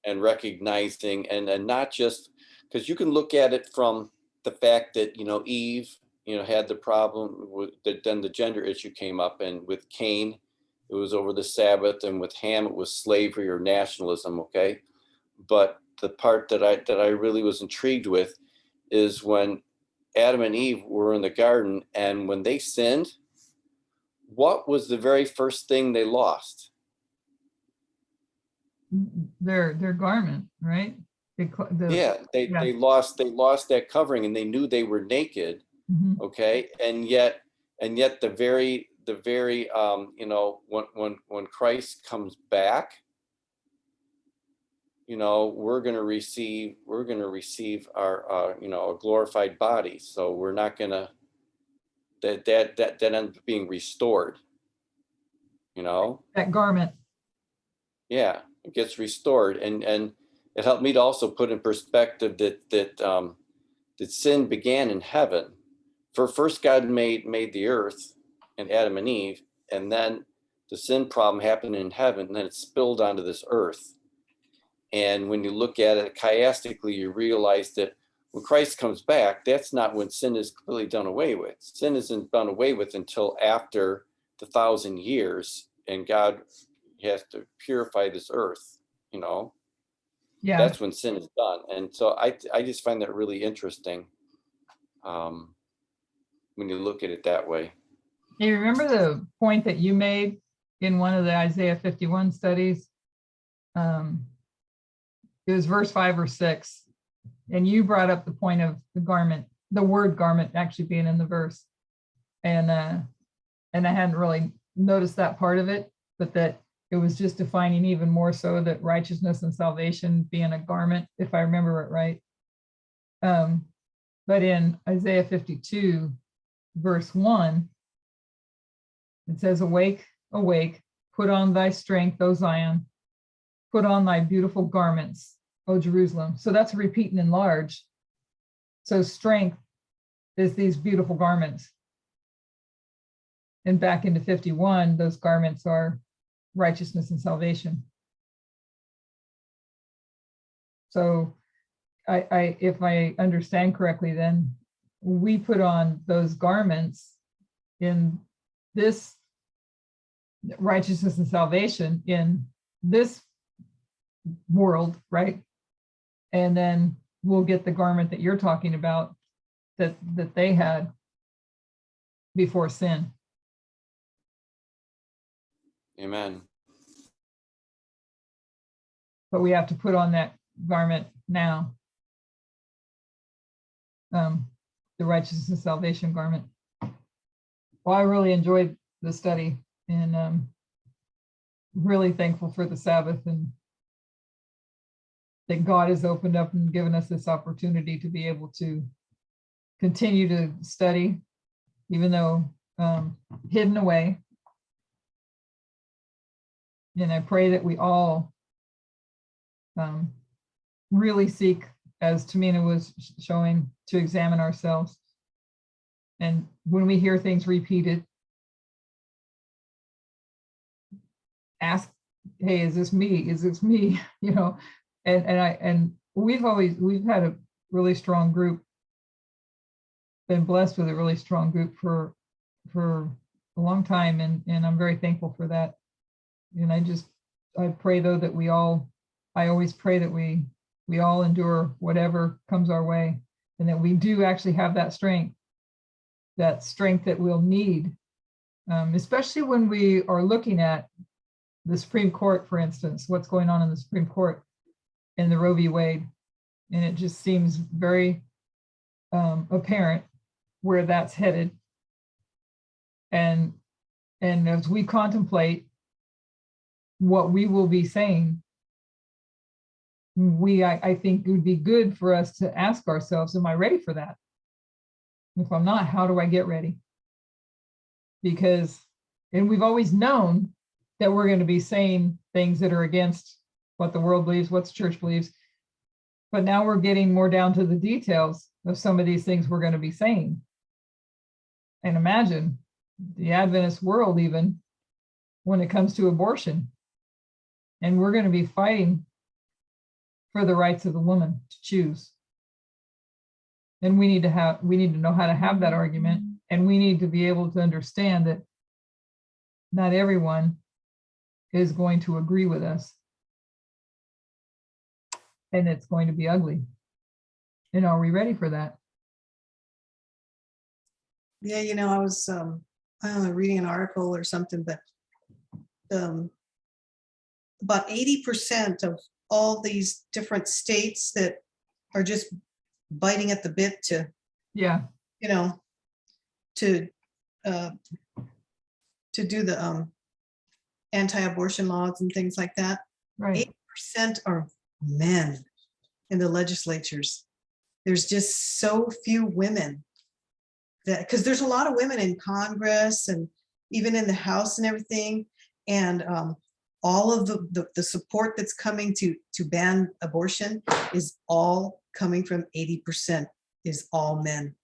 And recognizing, and not just, because you can look at it from the fact that, Eve, had the problem with then the gender issue came up, and with Cain, it was over the Sabbath, and with Ham, it was slavery or nationalism. Okay. But the part that I really was intrigued with is when Adam and Eve were in the garden, and when they sinned, what was the very first thing they lost? Their garment, right? They lost that covering, and they knew they were naked. Mhm. Okay. And yet the very when Christ comes back, we're going to receive our a glorified body. So we're not going to, that ends up being restored, That garment. Yeah, it gets restored. And it helped me to also put in perspective that sin began in heaven. First God made the earth and Adam and Eve, and then the sin problem happened in heaven, and then it spilled onto this earth. And when you look at it chiastically, you realize that when Christ comes back, that's not when sin is completely done away with. Sin isn't done away with until after the 1,000 years, and God has to purify this earth, Yeah. That's when sin is done. And so I just find that really interesting when you look at it that way. You remember the point that you made in one of the Isaiah 51 studies? It was verse 5 or 6. And you brought up the point of the garment, the word garment actually being in the verse. And I hadn't really noticed that part of it, but that it was just defining even more so that righteousness and salvation being a garment, if I remember it right. But in Isaiah 52, verse 1, it says, awake, awake, put on thy strength, O Zion, put on thy beautiful garments, O Jerusalem. So that's repeating in large. So strength is these beautiful garments. And back into 51, those garments are righteousness and salvation. So if I understand correctly, then we put on those garments in this righteousness and salvation in this world, right? And then we'll get the garment that you're talking about that they had before sin. Amen. But we have to put on that garment now. The righteousness and salvation garment. Well, I really enjoyed the study, and really thankful for the Sabbath, and that God has opened up and given us this opportunity to be able to continue to study, even though hidden away. And I pray that we all really seek, as Tamina was showing, to examine ourselves. And when we hear things repeated, ask, hey, is this me? Is this me? You know, and we've had a really strong group, been blessed with a really strong group for a long time, and I'm very thankful for that. And I pray though that I always pray that we all endure whatever comes our way, and that we do actually have that strength that we'll need, especially when we are looking at the Supreme Court, for instance, what's going on in the Supreme Court in the Roe v. Wade. And it just seems very apparent where that's headed. And as we contemplate what we will be saying, I think it would be good for us to ask ourselves, am I ready for that? If I'm not, how do I get ready? And we've always known that we're going to be saying things that are against what the world believes, what the church believes. But now we're getting more down to the details of some of these things we're going to be saying. And imagine the Adventist world, even when it comes to abortion. And we're going to be fighting for the rights of the woman to choose. And we need to know how to have that argument. And we need to be able to understand that not everyone is going to agree with us. And it's going to be ugly. And are we ready for that? Yeah, you know, I was I don't know, reading an article or something, but about 80% of all these different states that are just biting at the bit to, Yeah. you know, to do the anti-abortion laws and things like that. Right. 80% are men in the legislatures. There's just so few women, that because there's a lot of women in Congress and even in the House and everything, and all of the support that's coming to ban abortion is all coming from 80% is all men.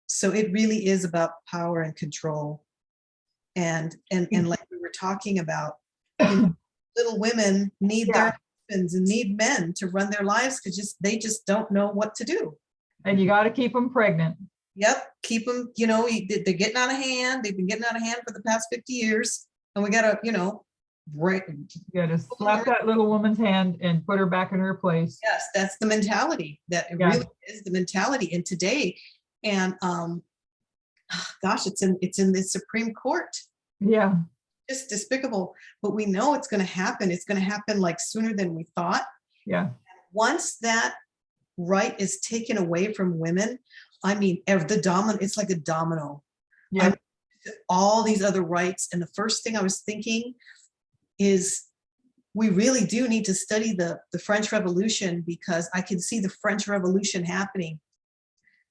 So it really is about power and control, and like we were talking about, you know, little women need their husbands and need men to run their lives because they just don't know what to do. And you got to keep them pregnant. Yep, keep them, you know, they're getting out of hand. They've been getting out of hand for the past 50 years. And we got to, you know, break. You got to slap that little woman's hand and put her back in her place. Yes, that's the mentality. That it really is the mentality in today. And gosh, it's in the Supreme Court. Yeah. Just despicable. But we know it's going to happen. It's going to happen like sooner than we thought. Yeah. Once that right is taken away from women, I mean, it's like a domino. Yeah. I mean, all these other rights. And the first thing I was thinking is we really do need to study the French Revolution, because I can see the French Revolution happening.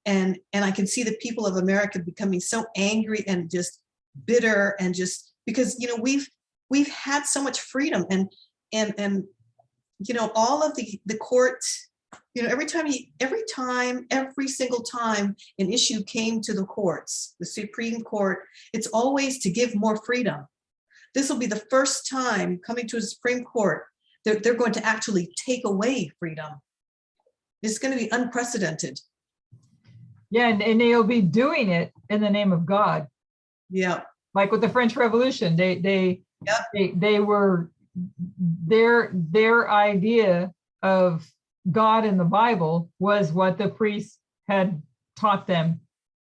And I can see the people of America becoming so angry and just bitter, and just because, you know, we've had so much freedom, and you know, all of the courts, you know, every single time an issue came to the courts, the Supreme Court, it's always to give more freedom. This will be the first time coming to a Supreme Court they're going to actually take away freedom. It's going to be unprecedented. Yeah, and they'll be doing it in the name of God. Yeah. Like with the French Revolution, they were their idea of God in the Bible was what the priests had taught them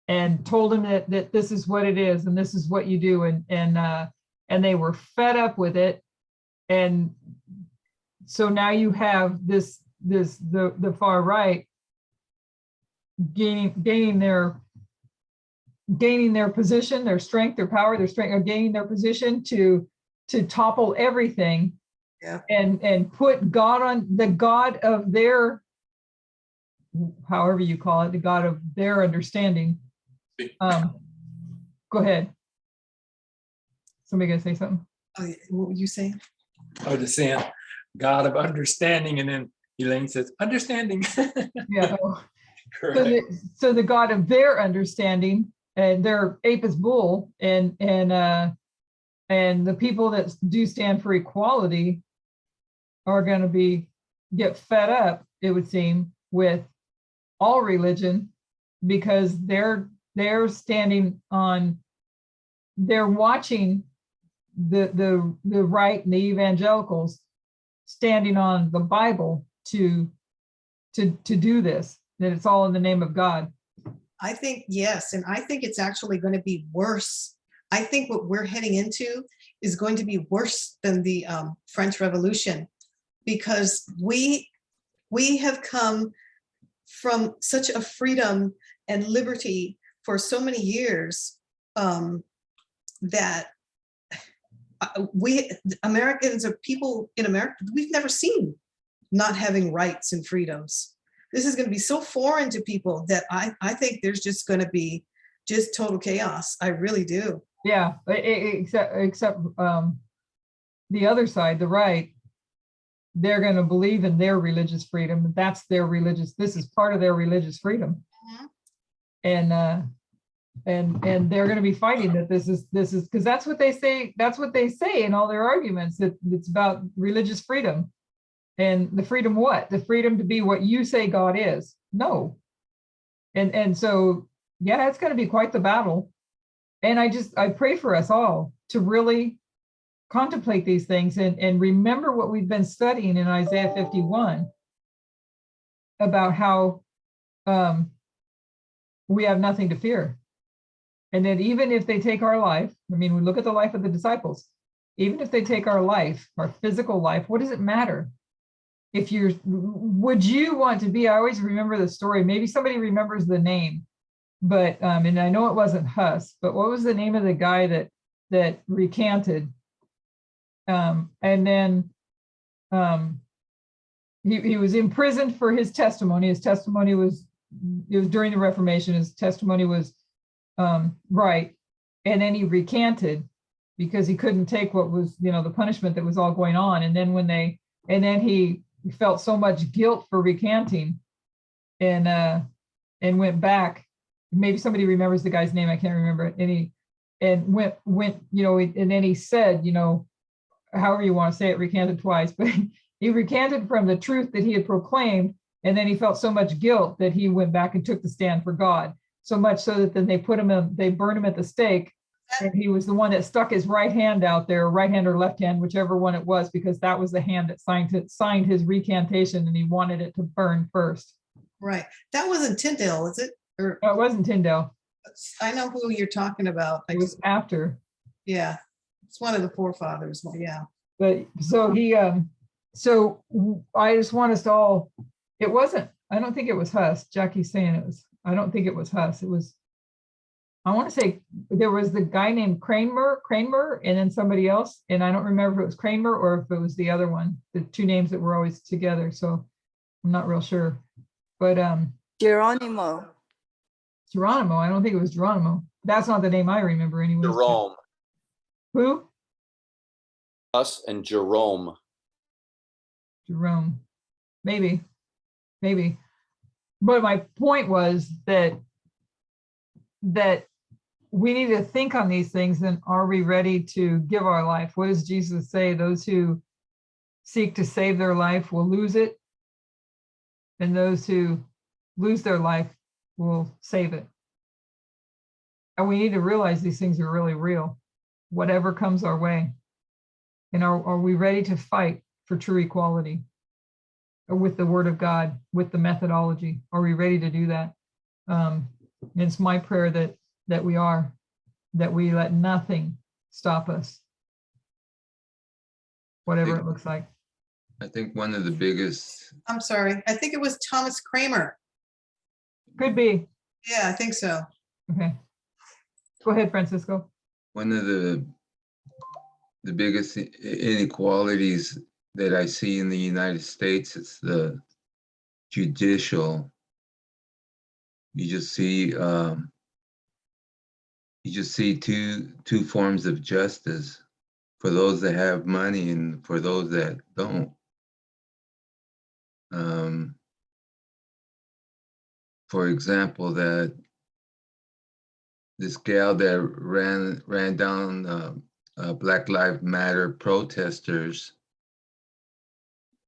and told them that this is what it is and this is what you do, and they were fed up with it. And so now you have the far right gaining their position, their strength, their power, their strength, or gaining their position to topple everything. Yeah. And put God on the God of their, however you call it, the God of their understanding. Go ahead. Somebody gonna say something? Oh, yeah. What were you saying? I was just saying, God of understanding, and then Elaine says, understanding. Yeah. Correct. So the God of their understanding, and their ape is bull, and the people that do stand for equality are going to get fed up, it would seem, with all religion, because they're standing on, they're watching the right and the evangelicals standing on the Bible to do this, that it's all in the name of God. I think, yes, and I think it's actually going to be worse. I think what we're heading into is going to be worse than the French Revolution, because we have come from such a freedom and liberty for so many years that we Americans, or people in America, we've never seen not having rights and freedoms. This is going to be so foreign to people that I think there's just going to be just total chaos. I really do. Yeah, except the other side, the right, they're going to believe in their religious freedom. That's their religious. This is part of their religious freedom, and they're going to be fighting that this is because that's what they say. That's what they say in all their arguments, that it's about religious freedom. And the freedom what? The freedom to be what you say God is. No. And so, yeah, it's going to be quite the battle. And I pray for us all to really contemplate these things and remember what we've been studying in Isaiah 51 about how we have nothing to fear. And that even if they take our life, I mean, we look at the life of the disciples, even if they take our life, our physical life, what does it matter? Would you want to be, I always remember the story, maybe somebody remembers the name, but, and I know it wasn't Huss, but what was the name of the guy that recanted? And then he was imprisoned for his testimony. His testimony it was during the Reformation, his testimony was right. And then he recanted because he couldn't take what was, the punishment that was all going on. And then he felt so much guilt for recanting and went back. Maybe somebody remembers the guy's name, I can't remember it. And went, and then he said, however you want to say it, recanted twice, but he recanted from the truth that he had proclaimed. And then he felt so much guilt that he went back and took the stand for God. So much so that then they burned him at the stake. And he was the one that stuck his right hand out there, right hand or left hand, whichever one it was, because that was the hand that signed his recantation, and he wanted it to burn first. Right. That wasn't Tyndale, was it? Or No, it wasn't Tyndale. I know who you're talking about. It was after. Yeah, it's one of the forefathers. Yeah. But so so I just want us to all. It wasn't. I don't think it was Huss. Jackie's saying it was. I don't think it was Huss. It was. I want to say there was the guy named Kramer, and then somebody else. And I don't remember if it was Kramer or if it was the other one, the two names that were always together. So I'm not real sure. But Geronimo. I don't think it was Geronimo. That's not the name I remember anyway. Jerome. Who? Us and Jerome. Jerome. Maybe. But my point was that we need to think on these things, and are we ready to give our life? What does Jesus say? Those who seek to save their life will lose it, and those who lose their life will save it. And we need to realize these things are really real, whatever comes our way. And are we ready to fight for true equality? Or with the word of God, with the methodology? Are we ready to do that? It's my prayer that we are, that we let nothing stop us, whatever it looks like. I think one of the biggest, I'm sorry. I think it was Thomas Kramer. Could be. Yeah, I think so. Okay. Go ahead, Francisco. one of the biggest inequalities that I see in the United States is the judicial. You just see two forms of justice, for those that have money and for those that don't. For example, that this gal that ran down Black Lives Matter protesters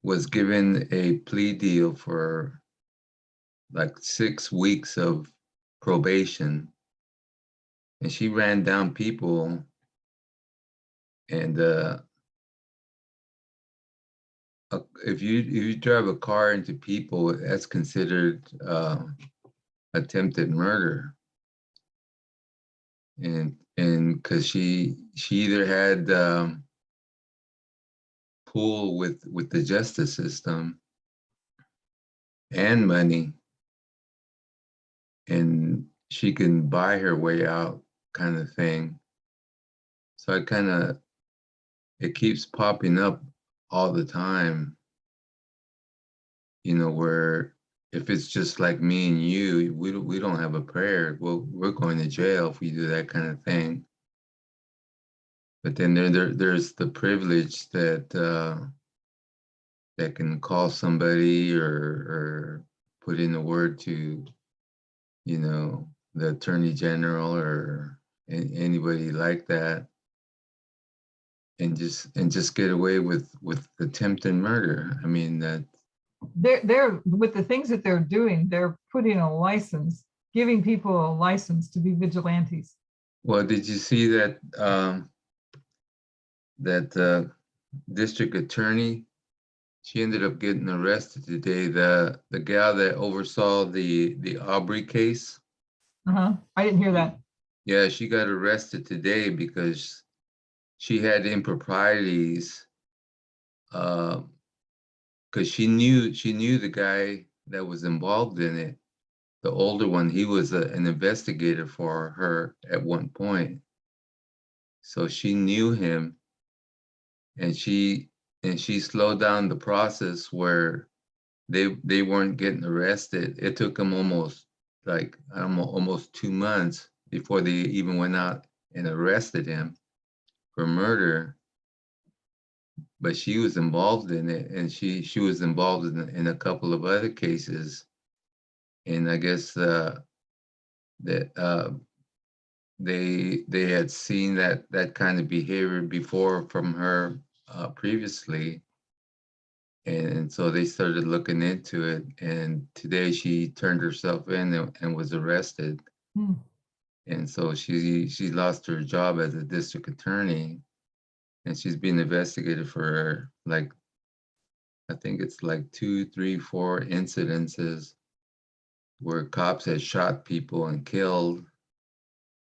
was given a plea deal for like 6 weeks of probation, and she ran down people, and if you drive a car into people, that's considered attempted murder. And because she either had pull with the justice system and money, and she can buy her way out, kind of thing. So it keeps popping up all the time, where if it's just like me and you, we don't have a prayer. Well, we're going to jail if we do that kind of thing. But then there's the privilege that that can call somebody or put in a word to, the Attorney General or anybody like that, and just get away with attempted murder. I mean, that They're with the things that they're doing, they're putting a license, giving people a license to be vigilantes. well, did you see that district attorney? She ended up getting arrested today. The gal that oversaw the Aubrey case. I didn't hear that. Yeah, she got arrested today because she had improprieties. Because she knew the guy that was involved in it, the older one. He was an investigator for her at one point, so she knew him, and she slowed down the process where they weren't getting arrested. It took them almost 2 months before they even went out and arrested him for murder. But she was involved in it, and she was involved in a couple of other cases. And I guess that they had seen that kind of behavior before from her previously, and so they started looking into it. And today she turned herself in and was arrested. And so she lost her job as a district attorney. And she's being investigated for I think it's 2, 3, 4 incidences where cops had shot people and killed,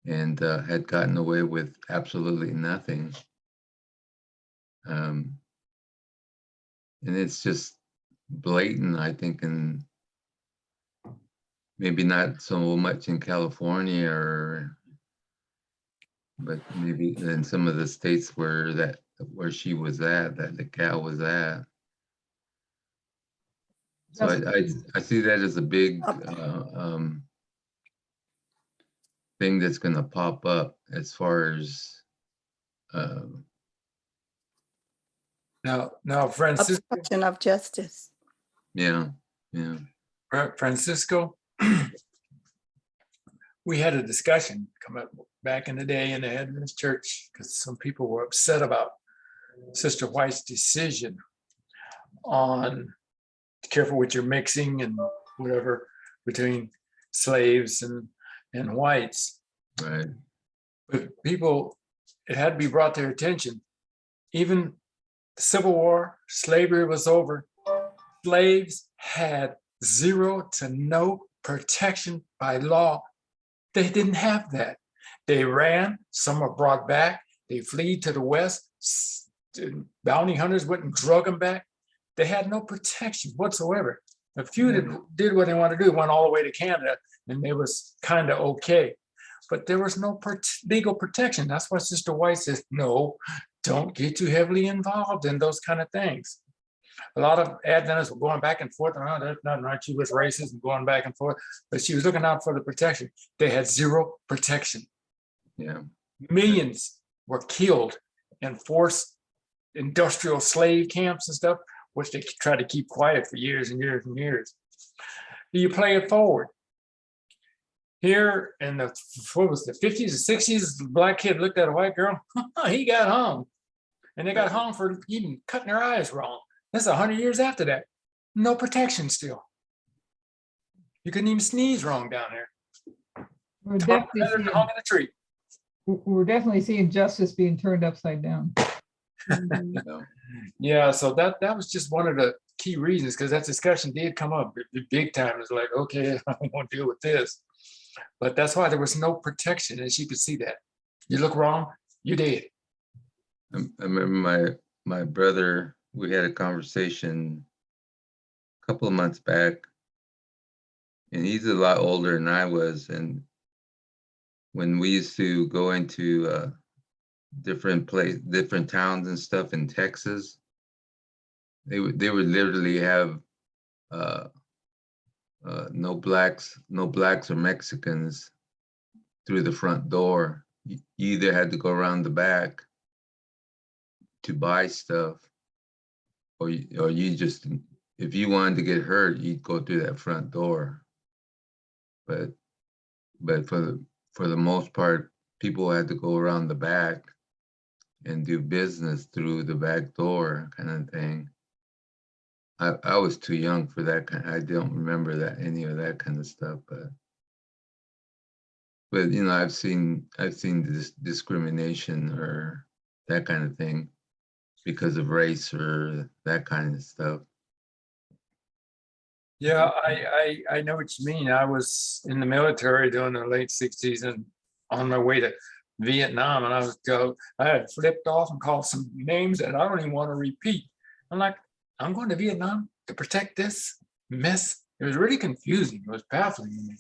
and had gotten away with absolutely nothing. And it's just blatant, I think, and maybe not so much in California, but maybe in some of the states where she was at, that the gal was at. So I see that as a big thing that's going to pop up as far as Now, Francisco, Obstruction of justice. yeah. Francisco, we had a discussion come up back in the day in the Adventist church because some people were upset about Sister White's decision on careful what you're mixing and whatever between slaves and whites. Right. But people, it had to be brought to their attention. Even the Civil War, slavery was over. Slaves had zero to no protection by law. They didn't have that. They ran, some were brought back, they fled to the West. Bounty hunters went and drug them back. They had no protection whatsoever. A few did what they wanted to do, went all the way to Canada, and they was kind of okay. But there was no legal protection. That's why Sister White says, no, don't get too heavily involved in those kind of things. A lot of Adventists were going back and forth, oh, there's nothing right, she was racist and going back and forth, but she was looking out for the protection. They had zero protection. Yeah. Millions were killed in forced industrial slave camps and stuff, which they tried to keep quiet for years and years and years. You play it forward. Here in the, what was the 50s and 60s, the black kid looked at a white girl, he got hung. And they got hung for even cutting their eyes wrong. That's 100 years after that. No protection still. You couldn't even sneeze wrong down there. We're definitely Hung in the tree. we're definitely seeing justice being turned upside down. Yeah, so that was just one of the key reasons, because that discussion did come up big time. It's like, okay, I don't want to deal with this. But that's why there was no protection, and she could see that. You look wrong, you're dead. I remember my brother, we had a conversation a couple of months back, and he's a lot older than I was. And when we used to go into different towns and stuff in Texas, they would literally have no blacks or Mexicans through the front door. You either had to go around the back to buy stuff, or you just, if you wanted to get hurt, you'd go through that front door. But for the most part, people had to go around the back and do business through the back door, kind of thing. I was too young for that kind. I don't remember any of that kind of stuff, but you know, I've seen this discrimination or that kind of thing because of race or that kind of stuff. Yeah, I know what you mean. I was in the military during the late 60s and on my way to Vietnam, and I had flipped off and called some names that I don't even want to repeat. I'm like, I'm going to Vietnam to protect this mess. It was really confusing. It was baffling to me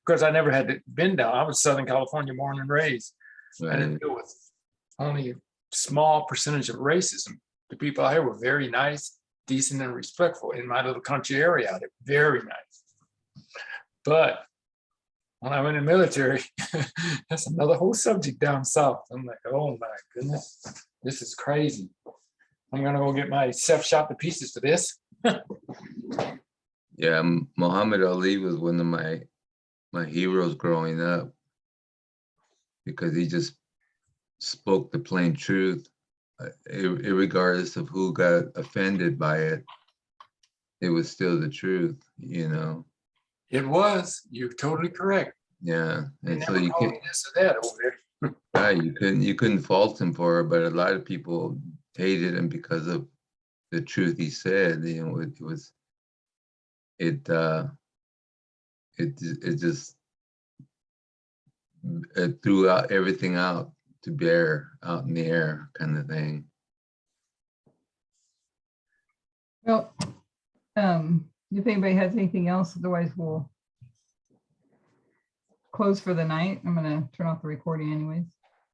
because I never had been down. I was Southern California born and raised. Right. I didn't deal with only a small percentage of racism. The people out here were very nice, decent, and respectful in my little country area out there. Very nice. But when I went in the military, that's another whole subject down south. I'm like, oh my goodness, this is crazy. I'm gonna go get myself shot to pieces for this. Yeah, Muhammad Ali was one of my heroes growing up because he just spoke the plain truth, regardless of who got offended by it. It was still the truth, you know. It was. You're totally correct. Yeah, and so Never you called can't. me this or that over there. Right, you couldn't fault him for it, but a lot of people hated him because of the truth he said. You know, it just threw out everything out to bear out in the air, kind of thing. Well, if anybody has anything else, otherwise we'll close for the night. I'm gonna turn off the recording anyways.